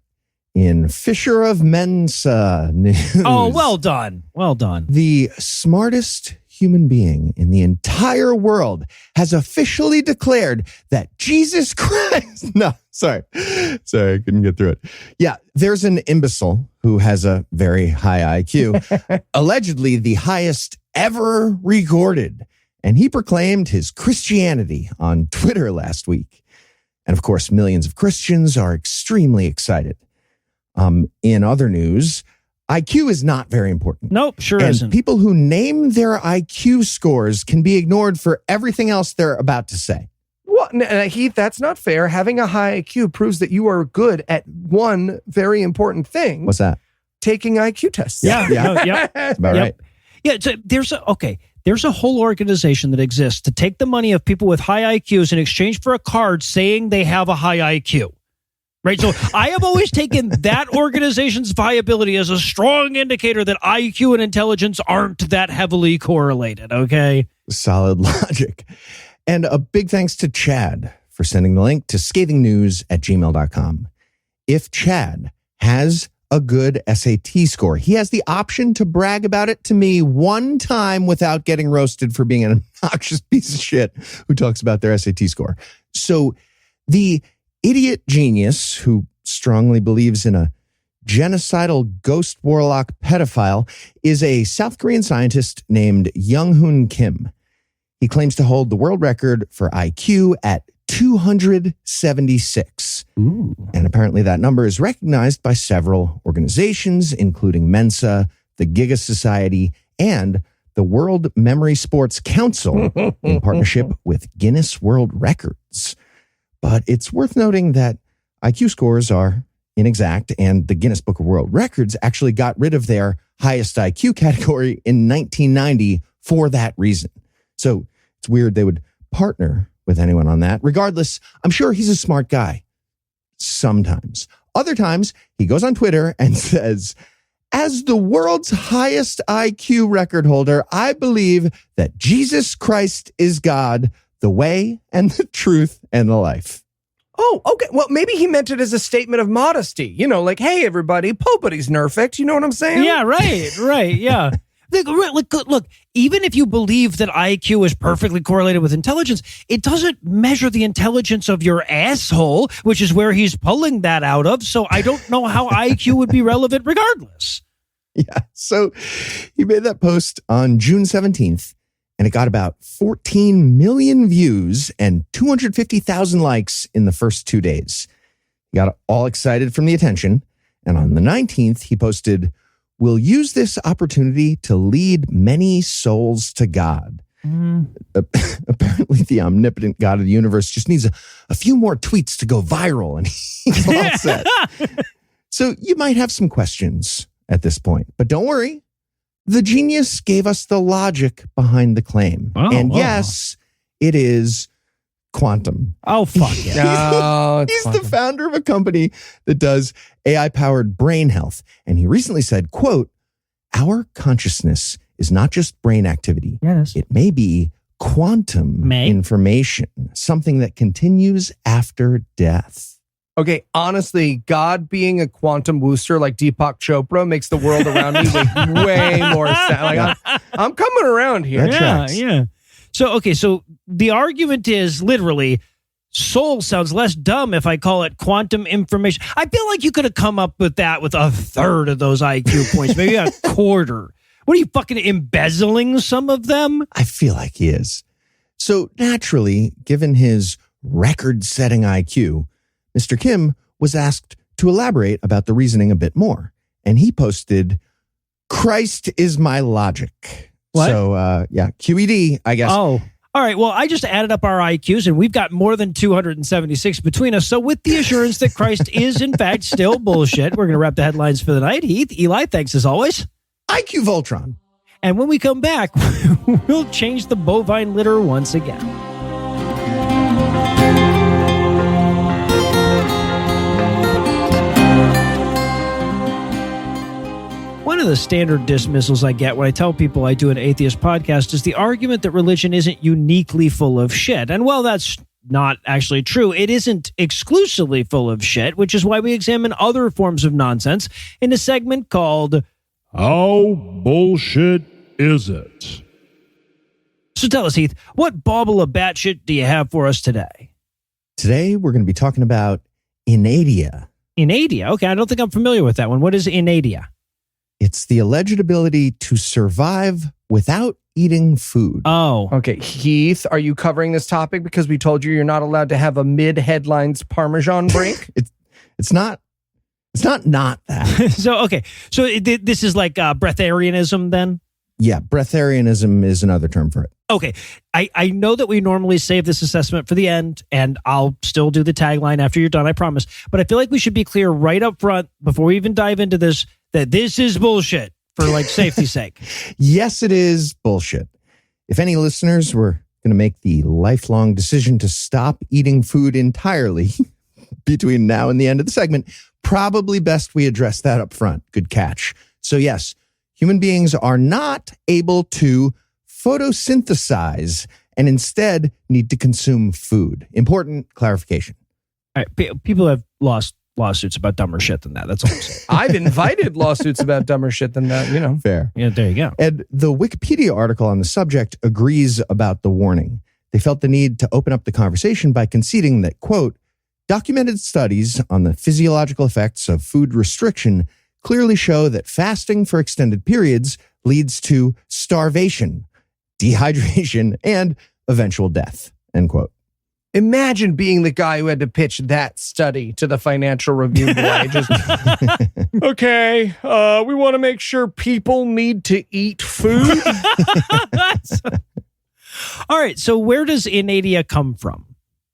in Fisher of Mensa news. Oh, well done. Well done. The smartest human being in the entire world has officially declared that Jesus Christ... No, sorry, I couldn't get through it. Yeah, there's an imbecile who has a very high IQ, allegedly the highest ever recorded, and he proclaimed his Christianity on Twitter last week. And of course, millions of Christians are extremely excited. In other news, IQ is not very important. Nope, sure and isn't. People who name their IQ scores can be ignored for everything else they're about to say. Well, Heath, that's not fair. Having a high IQ proves that you are good at one very important thing. What's that? Taking IQ tests. Yeah. That's about right. Yeah, so there's a whole organization that exists to take the money of people with high IQs in exchange for a card saying they have a high IQ. Right. So I have always taken that organization's viability as a strong indicator that IQ and intelligence aren't that heavily correlated. OK, solid logic. And a big thanks to Chad for sending the link to ScathingNews@gmail.com. If Chad has a good SAT score, he has the option to brag about it to me one time without getting roasted for being an obnoxious piece of shit who talks about their SAT score. So the idiot genius who strongly believes in a genocidal ghost warlock pedophile is a South Korean scientist named Young-Hoon Kim. He claims to hold the world record for IQ at 276. Ooh. And apparently that number is recognized by several organizations, including Mensa, the Giga Society, and the World Memory Sports Council in partnership with Guinness World Records. But it's worth noting that IQ scores are inexact, and the Guinness Book of World Records actually got rid of their highest IQ category in 1990 for that reason. So it's weird they would partner with anyone on that. Regardless, I'm sure he's a smart guy. Sometimes. Other times, he goes on Twitter and says, as the world's highest IQ record holder, I believe that Jesus Christ is God, the way and the truth and the life. Oh, okay. Well, maybe he meant it as a statement of modesty. Like, hey, everybody, nobody's perfect. You know what I'm saying? Yeah, right. Yeah. Look, even if you believe that IQ is perfectly correlated with intelligence, it doesn't measure the intelligence of your asshole, which is where he's pulling that out of. So I don't know how IQ would be relevant regardless. Yeah. So he made that post on June 17th, and it got about 14 million views and 250,000 likes in the first 2 days. He got all excited from the attention. And on the 19th, he posted, "We'll use this opportunity to lead many souls to God." Apparently, the omnipotent God of the universe just needs a few more tweets to go viral, and he's all set. So you might have some questions at this point, but don't worry. The genius gave us the logic behind the claim. And yes, it is quantum. Oh, fuck yeah. He's the founder of a company that does AI-powered brain health. And he recently said, quote, "Our consciousness is not just brain activity. Yes. It may be quantum information, something that continues after death." Okay, honestly, God being a quantum booster like Deepak Chopra makes the world around me make way more sense. Like, I'm coming around here. Yeah. So the argument is literally, soul sounds less dumb if I call it quantum information. I feel like you could have come up with that with a third of those IQ points, maybe a quarter. What are you, fucking embezzling some of them? I feel like he is. So naturally, given his record-setting IQ, Mr. Kim was asked to elaborate about the reasoning a bit more. And he posted, "Christ is my logic." What? So, QED, I guess. Oh, all right. Well, I just added up our IQs, and we've got more than 276 between us. So with the assurance that Christ is, in fact, still bullshit, we're going to wrap the headlines for the night. Heath, Eli, thanks as always. IQ Voltron. And when we come back, we'll change the bovine litter once again. One of the standard dismissals I get when I tell people I do an atheist podcast is the argument that religion isn't uniquely full of shit. And while that's not actually true, it isn't exclusively full of shit, which is why we examine other forms of nonsense in a segment called How Bullshit Is It? So tell us, Heath, what bauble of batshit do you have for us today? Today, we're going to be talking about Inedia. Inedia? Okay, I don't think I'm familiar with that one. What is Inedia? It's the alleged ability to survive without eating food. Oh. Okay, Heath, are you covering this topic because we told you're not allowed to have a mid-headlines Parmesan break? It's not that. So this is like breatharianism then? Yeah, breatharianism is another term for it. Okay, I know that we normally save this assessment for the end, and I'll still do the tagline after you're done, I promise. But I feel like we should be clear right up front before we even dive into this that this is bullshit for like safety's sake. Yes, it is bullshit. If any listeners were going to make the lifelong decision to stop eating food entirely between now and the end of the segment, probably best we address that up front. Good catch. So yes, human beings are not able to photosynthesize and instead need to consume food. Important clarification. All right, people have lost lawsuits about dumber shit than that. That's all I'm saying. I've invited lawsuits about dumber shit than that, Fair. Yeah, there you go. And the Wikipedia article on the subject agrees about the warning. They felt the need to open up the conversation by conceding that, quote, "Documented studies on the physiological effects of food restriction clearly show that fasting for extended periods leads to starvation, dehydration, and eventual death," end quote. Imagine being the guy who had to pitch that study to the Financial Review boy. Okay, we want to make sure people need to eat food. All right, so where does Inedia come from?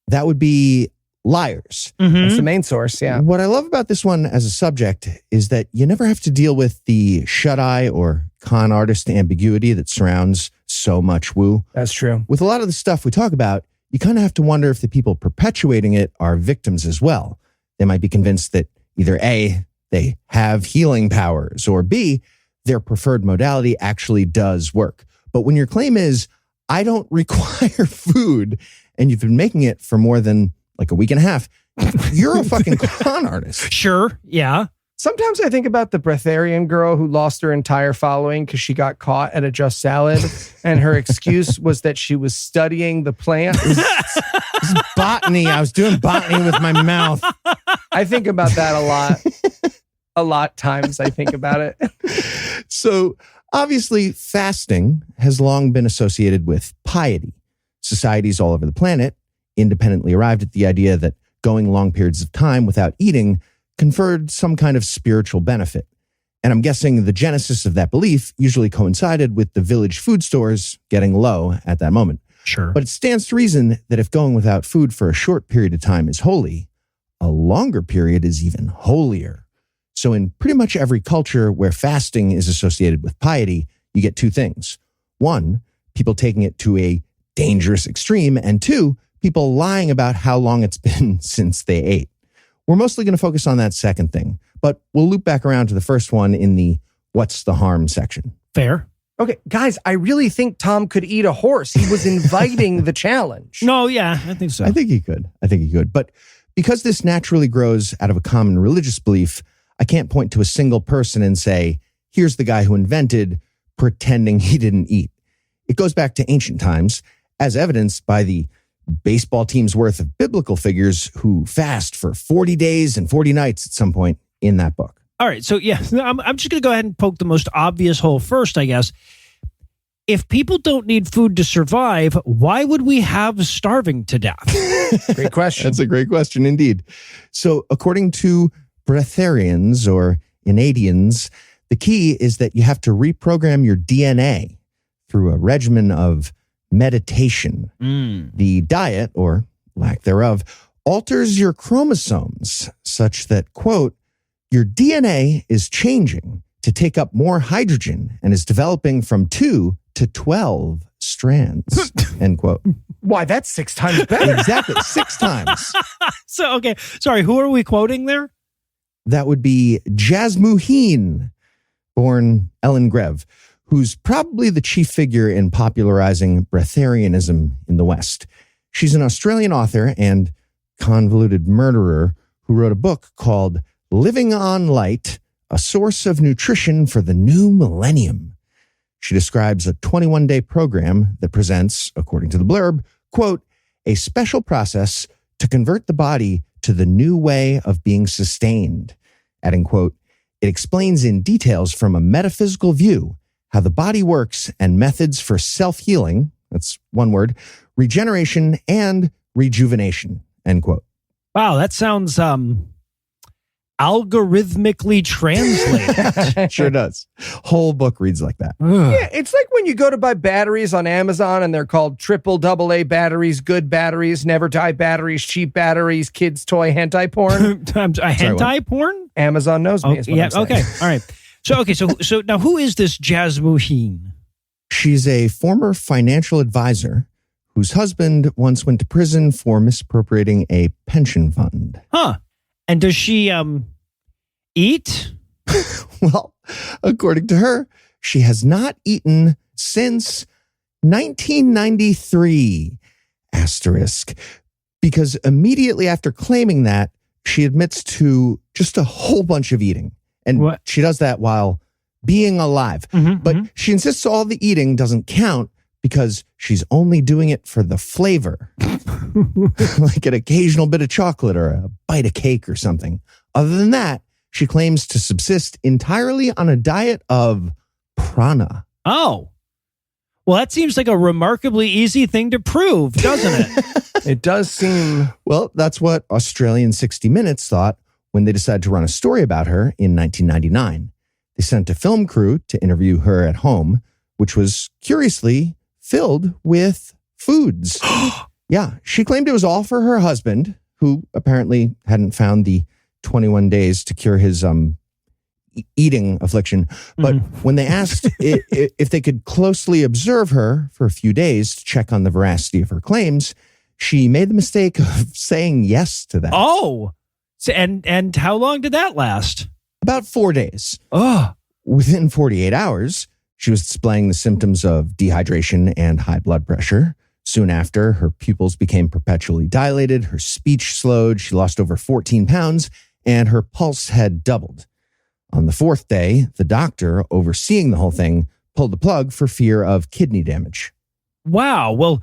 That would be liars. That's the main source, yeah. What I love about this one as a subject is that you never have to deal with the shut-eye or con artist ambiguity that surrounds so much woo. That's true. With a lot of the stuff we talk about, you kind of have to wonder if the people perpetuating it are victims as well. They might be convinced that either A, they have healing powers, or B, their preferred modality actually does work. But when your claim is, I don't require food, and you've been making it for more than like a week and a half, you're a fucking con artist. Sure, yeah. Sometimes I think about the breatharian girl who lost her entire following because she got caught at a Just Salad, and her excuse was that she was studying the plant. This is botany. I was doing botany with my mouth. I think about that a lot. A lot times I think about it. So obviously, fasting has long been associated with piety. Societies all over the planet independently arrived at the idea that going long periods of time without eating conferred some kind of spiritual benefit. And I'm guessing the genesis of that belief usually coincided with the village food stores getting low at that moment. Sure. But it stands to reason that if going without food for a short period of time is holy, a longer period is even holier. So in pretty much every culture where fasting is associated with piety, you get two things. One, people taking it to a dangerous extreme, and two, people lying about how long it's been since they ate. We're mostly going to focus on that second thing, but we'll loop back around to the first one in the what's the harm section. Fair. Okay, guys, I really think Tom could eat a horse. He was inviting the challenge. No, yeah, I think so. I think he could. But because this naturally grows out of a common religious belief, I can't point to a single person and say, here's the guy who invented pretending he didn't eat. It goes back to ancient times, as evidenced by the baseball team's worth of biblical figures who fast for 40 days and 40 nights at some point in that book. All right. So, yeah, I'm just going to go ahead and poke the most obvious hole first, I guess. If people don't need food to survive, why would we have starving to death? Great question. That's a great question indeed. So according to breatharians or Inedians, the key is that you have to reprogram your DNA through a regimen of meditation. The diet, or lack thereof, alters your chromosomes such that, quote, your DNA is changing to take up more hydrogen and is developing from 2 to 12 strands, end quote. Why, that's 6 times better. Exactly, 6 times. So, okay. Sorry, who are we quoting there? That would be Jasmuheen, born Ellen Grev, who's probably the chief figure in popularizing breatharianism in the West. She's an Australian author and convoluted murderer who wrote a book called Living on Light, A Source of Nutrition for the New Millennium. She describes a 21-day program that presents, according to the blurb, quote, a special process to convert the body to the new way of being sustained. Adding, quote, it explains in details from a metaphysical view how the body works and methods for self-healing, that's one word, regeneration and rejuvenation, end quote. Wow, that sounds algorithmically translated. Sure does. Whole book reads like that. Yeah, it's like when you go to buy batteries on Amazon and they're called triple AA batteries, good batteries, never die batteries, cheap batteries, kids toy hentai porn. Hentai porn? Amazon knows me. Is what I'm saying. Okay. All right. So now who is this Jasmuheen? She's a former financial advisor whose husband once went to prison for misappropriating a pension fund. Huh. And does she eat? Well, according to her, she has not eaten since 1993, asterisk, because immediately after claiming that, she admits to just a whole bunch of eating. And what? She does that while being alive. But she insists all the eating doesn't count because she's only doing it for the flavor. Like an occasional bit of chocolate or a bite of cake or something. Other than that, she claims to subsist entirely on a diet of prana. Oh. Well, that seems like a remarkably easy thing to prove, doesn't it? It does seem... Well, that's what Australian 60 Minutes thought when they decided to run a story about her in 1999. They sent a film crew to interview her at home, which was curiously filled with foods. Yeah, she claimed it was all for her husband, who apparently hadn't found the 21 days to cure his eating affliction. But when they asked if they could closely observe her for a few days to check on the veracity of her claims, she made the mistake of saying yes to that. Oh, so, and how long did that last? About 4 days. Oh, Within 48 hours, she was displaying the symptoms of dehydration and high blood pressure. Soon after, her pupils became perpetually dilated, her speech slowed, she lost over 14 pounds, and her pulse had doubled. On the fourth day, the doctor overseeing the whole thing pulled the plug for fear of kidney damage. Wow. Well,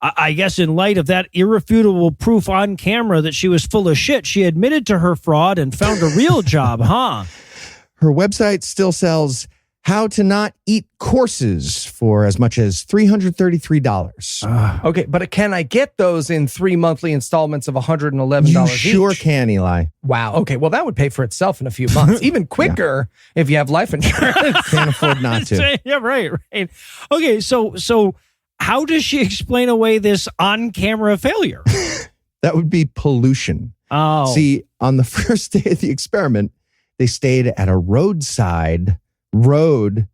I guess in light of that irrefutable proof on camera that she was full of shit, she admitted to her fraud and found a real job, huh? Her website still sells how to not eat courses for as much as $333. Okay, but can I get those in 3 monthly installments of $111 You each? sure can, Eli. Wow. Okay, well, that would pay for itself in a few months. Even quicker if you have life insurance. Can't afford not to. Yeah, right. Okay, so how does she explain away this on-camera failure? That would be pollution. Oh. See, on the first day of the experiment, they stayed at a roadside motel.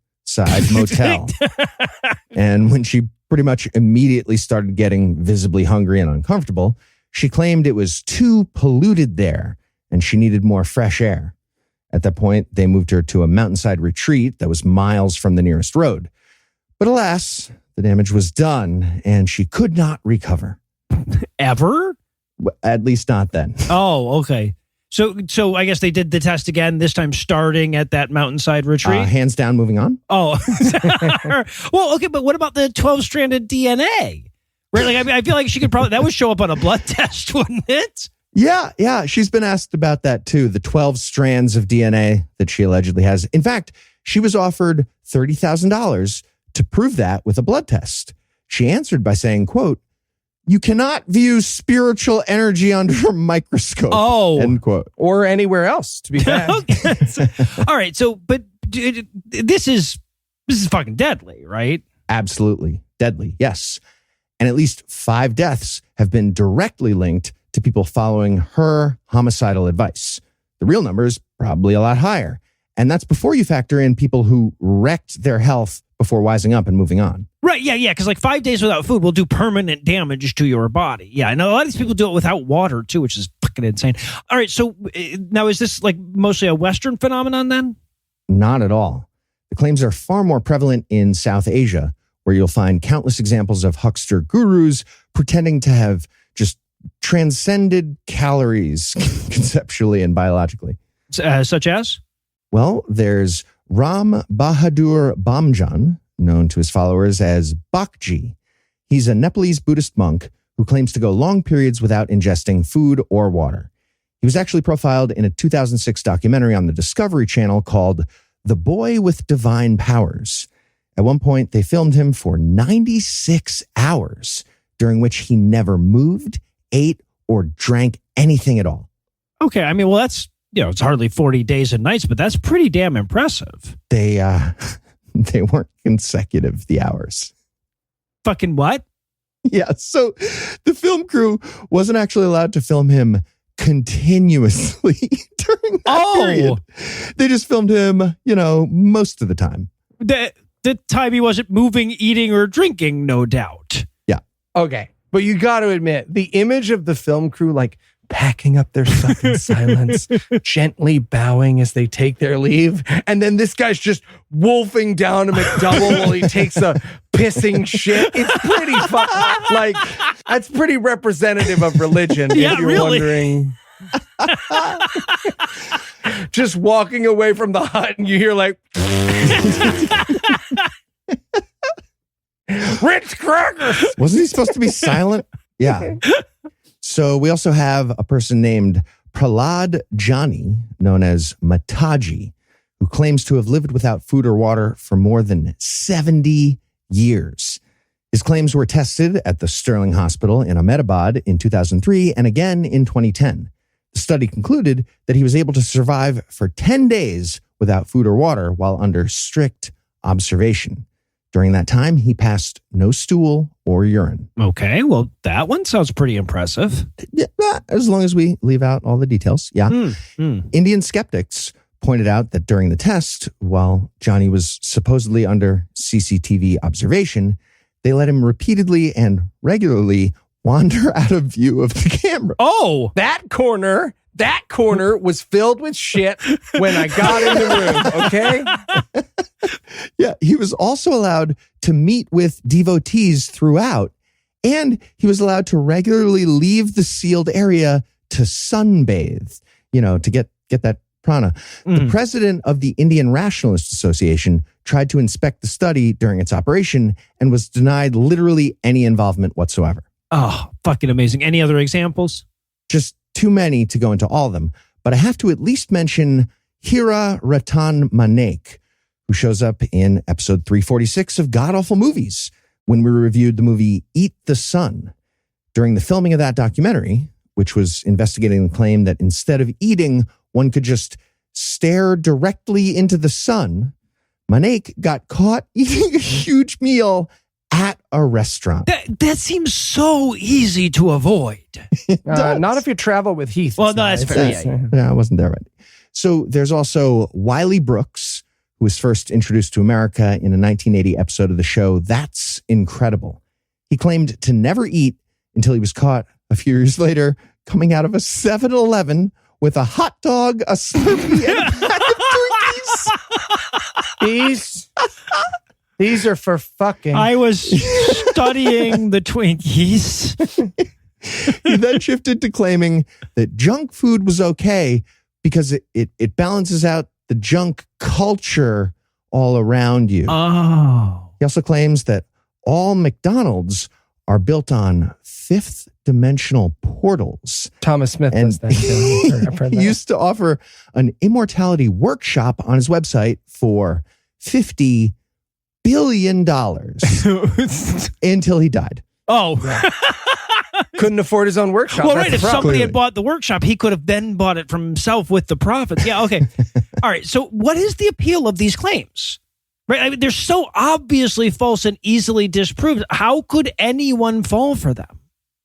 And when she pretty much immediately started getting visibly hungry and uncomfortable, she claimed it was too polluted there and she needed more fresh air. At that point, they moved her to a mountainside retreat that was miles from the nearest road. But alas, the damage was done and she could not recover. Ever? At least not then. Oh, okay. So I guess they did the test again, this time starting at that mountainside retreat? Hands down, moving on. Oh. Well, okay, but what about the 12-stranded DNA? Right? Like, I feel like she could probably, that would show up on a blood test, wouldn't it? Yeah. She's been asked about that too. The 12 strands of DNA that she allegedly has. In fact, she was offered $30,000 to prove that with a blood test. She answered by saying, quote, "You cannot view spiritual energy under a microscope." Oh. End quote. Or anywhere else, to be fair. All right. So, but this is fucking deadly, right? Absolutely. Deadly. Yes. And at least 5 deaths have been directly linked to people following her homicidal advice. The real number is probably a lot higher. And that's before you factor in people who wrecked their health before wising up and moving on. Right, yeah, because like 5 days without food will do permanent damage to your body. Yeah, I know a lot of these people do it without water too, which is fucking insane. All right, so now is this like mostly a Western phenomenon then? Not at all. The claims are far more prevalent in South Asia, where you'll find countless examples of huckster gurus pretending to have just transcended calories conceptually and biologically. Such as? Well, there's Ram Bahadur Bamjan, known to his followers as Bakji. He's a Nepalese Buddhist monk who claims to go long periods without ingesting food or water. He was actually profiled in a 2006 documentary on the Discovery Channel called The Boy with Divine Powers. At one point, they filmed him for 96 hours, during which he never moved, ate, or drank anything at all. Okay, I mean, well, that's, it's hardly 40 days and nights, but that's pretty damn impressive. They weren't consecutive, the hours. Fucking what? Yeah, so the film crew wasn't actually allowed to film him continuously during that period. They just filmed him, most of the time. The time he wasn't moving, eating, or drinking, no doubt. Yeah. Okay, but you got to admit, the image of the film crew, like, packing up their stuff in silence, gently bowing as they take their leave. And then this guy's just wolfing down a McDouble while he takes a pissing shit. It's pretty like, that's pretty representative of religion, yeah, if you're really wondering. Just walking away from the hut and you hear like Ritz crackers. Wasn't he supposed to be silent? Yeah. So we also have a person named Prahlad Jani, known as Mataji, who claims to have lived without food or water for more than 70 years. His claims were tested at the Sterling Hospital in Ahmedabad in 2003 and again in 2010. The study concluded that he was able to survive for 10 days without food or water while under strict observation. During that time, he passed no stool or urine. Okay, well, that one sounds pretty impressive. Yeah, as long as we leave out all the details. Yeah. Indian skeptics pointed out that during the test, while Johnny was supposedly under CCTV observation, they let him repeatedly and regularly wander out of view of the camera. Oh, that corner was filled with shit when I got in the room, okay? Yeah, he was also allowed to meet with devotees throughout, and he was allowed to regularly leave the sealed area to sunbathe, to get that prana. The president of the Indian Rationalist Association tried to inspect the study during its operation and was denied literally any involvement whatsoever. Oh, fucking amazing. Any other examples? Just too many to go into all of them, but I have to at least mention Hira Ratan Manek, who shows up in episode 346 of GodAwfulMovies when we reviewed the movie Eat the Sun. During the filming of that documentary, which was investigating the claim that instead of eating, one could just stare directly into the sun, Manek got caught eating a huge meal at a restaurant. That seems so easy to avoid. Not if you travel with Heath. Well, no, that's fair. Yeah, I wasn't there right. So there's also Wiley Brooks, who was first introduced to America in a 1980 episode of the show That's Incredible. He claimed to never eat until he was caught a few years later coming out of a 7-Eleven with a hot dog, a Slurpee, and a pack of Twinkies. These are for fucking. I was studying the Twinkies. He then shifted to claiming that junk food was okay because it balances out the junk culture all around you. Oh. He also claims that all McDonald's are built on fifth dimensional portals. Thomas Smith And does that too. I've heard he that. used to offer an immortality workshop on his website for $50 billion until he died. Oh. Couldn't afford his own workshop. Well, That's right. the If problem. somebody had bought the workshop, he could have then bought it from himself with the profits. Yeah, okay. All right. So what is the appeal of these claims? Right? I mean, they're so obviously false and easily disproved. How could anyone fall for them?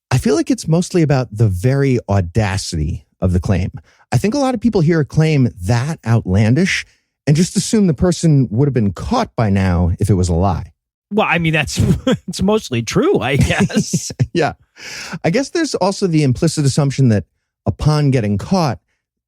I feel like it's mostly about the very audacity of the claim. I think a lot of people hear a claim that outlandish and just assume the person would have been caught by now if it was a lie. Well, I mean, it's mostly true, I guess. Yeah. I guess there's also the implicit assumption that upon getting caught,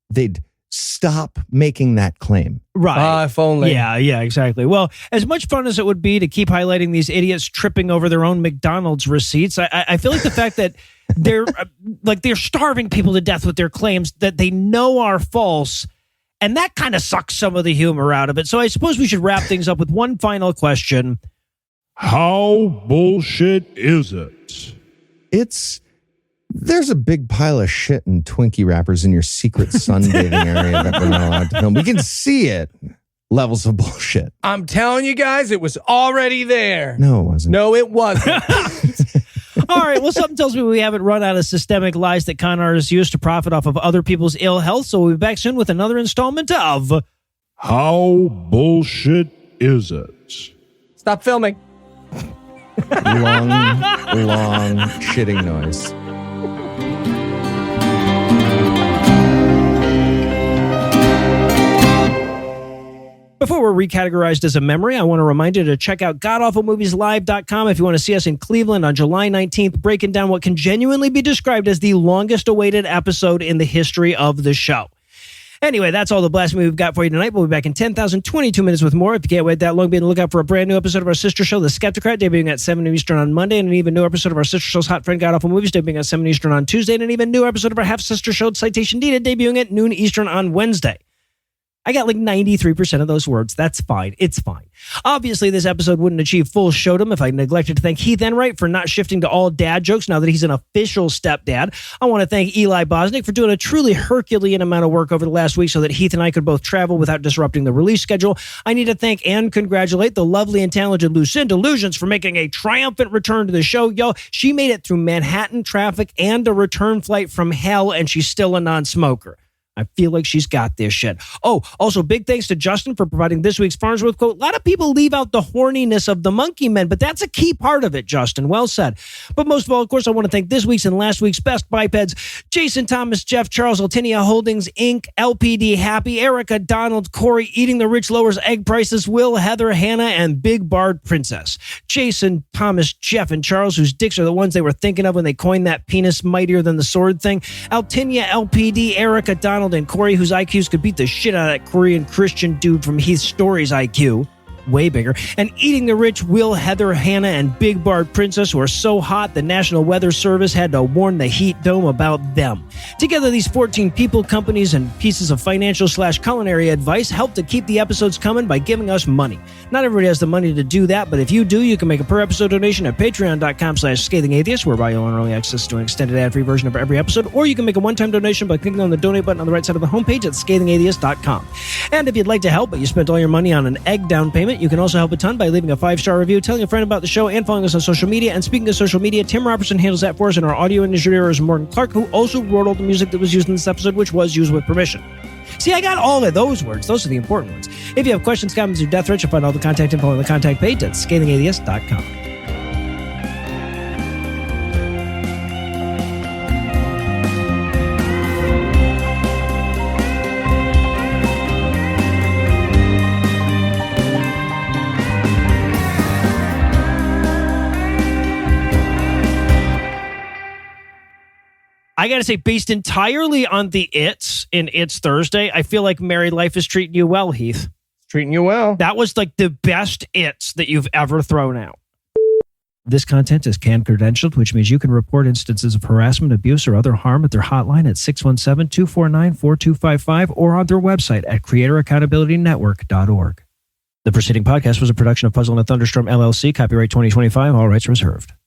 they'd stop making that claim. Right. If only. Yeah, exactly. Well, as much fun as it would be to keep highlighting these idiots tripping over their own McDonald's receipts, I feel like the fact that they're starving people to death with their claims that they know are false, and that kind of sucks some of the humor out of it. So I suppose we should wrap things up with one final question. How bullshit is it? There's a big pile of shit and Twinkie wrappers in your secret sunbathing area that we're not allowed to film. We can see it. Levels of bullshit. I'm telling you guys, it was already there. No, it wasn't. No, it wasn't. All right. Well, something tells me we haven't run out of systemic lies that con artists use to profit off of other people's ill health. So we'll be back soon with another installment of How bullshit is it? Stop filming. Long shitting noise. Before we're recategorized as a memory, I want to remind you to check out GodAwfulMoviesLive.com if you want to see us in Cleveland on July 19th, breaking down what can genuinely be described as the longest awaited episode in the history of the show. Anyway, that's all the blasphemy we've got for you tonight. We'll be back in 10,022 minutes with more. If you can't wait that long, be on the lookout for a brand new episode of our sister show, The Skepticrat, debuting at 7 Eastern on Monday, and an even new episode of our sister show's Hot Friend God Awful Movies, debuting at 7 Eastern on Tuesday, and an even new episode of our half-sister show, Citation Needed, debuting at noon Eastern on Wednesday. I got like 93% of those words. That's fine. It's fine. Obviously, this episode wouldn't achieve full showdom if I neglected to thank Heath Enright for not shifting to all dad jokes now that he's an official stepdad. I want to thank Eli Bosnick for doing a truly Herculean amount of work over the last week so that Heath and I could both travel without disrupting the release schedule. I need to thank and congratulate the lovely and talented Lucinda Lugeons for making a triumphant return to the show. Yo, she made it through Manhattan traffic and a return flight from hell, and she's still a non-smoker. I feel like she's got this shit. Oh, also big thanks to Justin for providing this week's Farnsworth quote. A lot of people leave out the horniness of the monkey men, but that's a key part of it, Justin. Well said. But most of all, of course, I want to thank this week's and last week's best bipeds: Jason Thomas, Jeff, Charles, Altinia Holdings, Inc., LPD Happy, Erica, Donald, Corey, Eating the Rich Lowers Egg Prices, Will, Heather, Hannah, and Big Bard Princess. Jason, Thomas, Jeff, and Charles, whose dicks are the ones they were thinking of when they coined that penis mightier than the sword thing. Altinia, LPD, Erica, Donald, and Corey, whose IQs could beat the shit out of that Korean Christian dude from Heath Story's IQ. way bigger, and eating the rich Will, Heather, Hannah, and Big Bard Princess, who are so hot the National Weather Service had to warn the heat dome about them. Together, these 14 people, companies, and pieces of financial/culinary advice help to keep the episodes coming by giving us money. Not everybody has the money to do that, but if you do, you can make a per-episode donation at patreon.com/ScathingAtheist, whereby you'll earn early access to an extended ad-free version of every episode, or you can make a one-time donation by clicking on the donate button on the right side of the homepage at ScathingAtheist.com. And if you'd like to help, but you spent all your money on an egg down payment, you can also help a ton by leaving a 5-star review, telling a friend about the show, and following us on social media. And speaking of social media, Tim Robertson handles that for us, and our audio engineer is Morgan Clark, who also wrote all the music that was used in this episode, which was used with permission. See, I got all of those words. Those are the important ones. If you have questions, comments, or death threats, you'll find all the contact info on the contact page at ScathingAtheist.com. I got to say, based entirely on the It's in It's Thursday, I feel like Married Life is treating you well, Heath. Treating you well. That was like the best It's that you've ever thrown out. This content is CAN-credentialed, which means you can report instances of harassment, abuse, or other harm at their hotline at 617-249-4255 or on their website at creatoraccountabilitynetwork.org. The preceding podcast was a production of Puzzle and a Thunderstorm, LLC, copyright 2025, all rights reserved.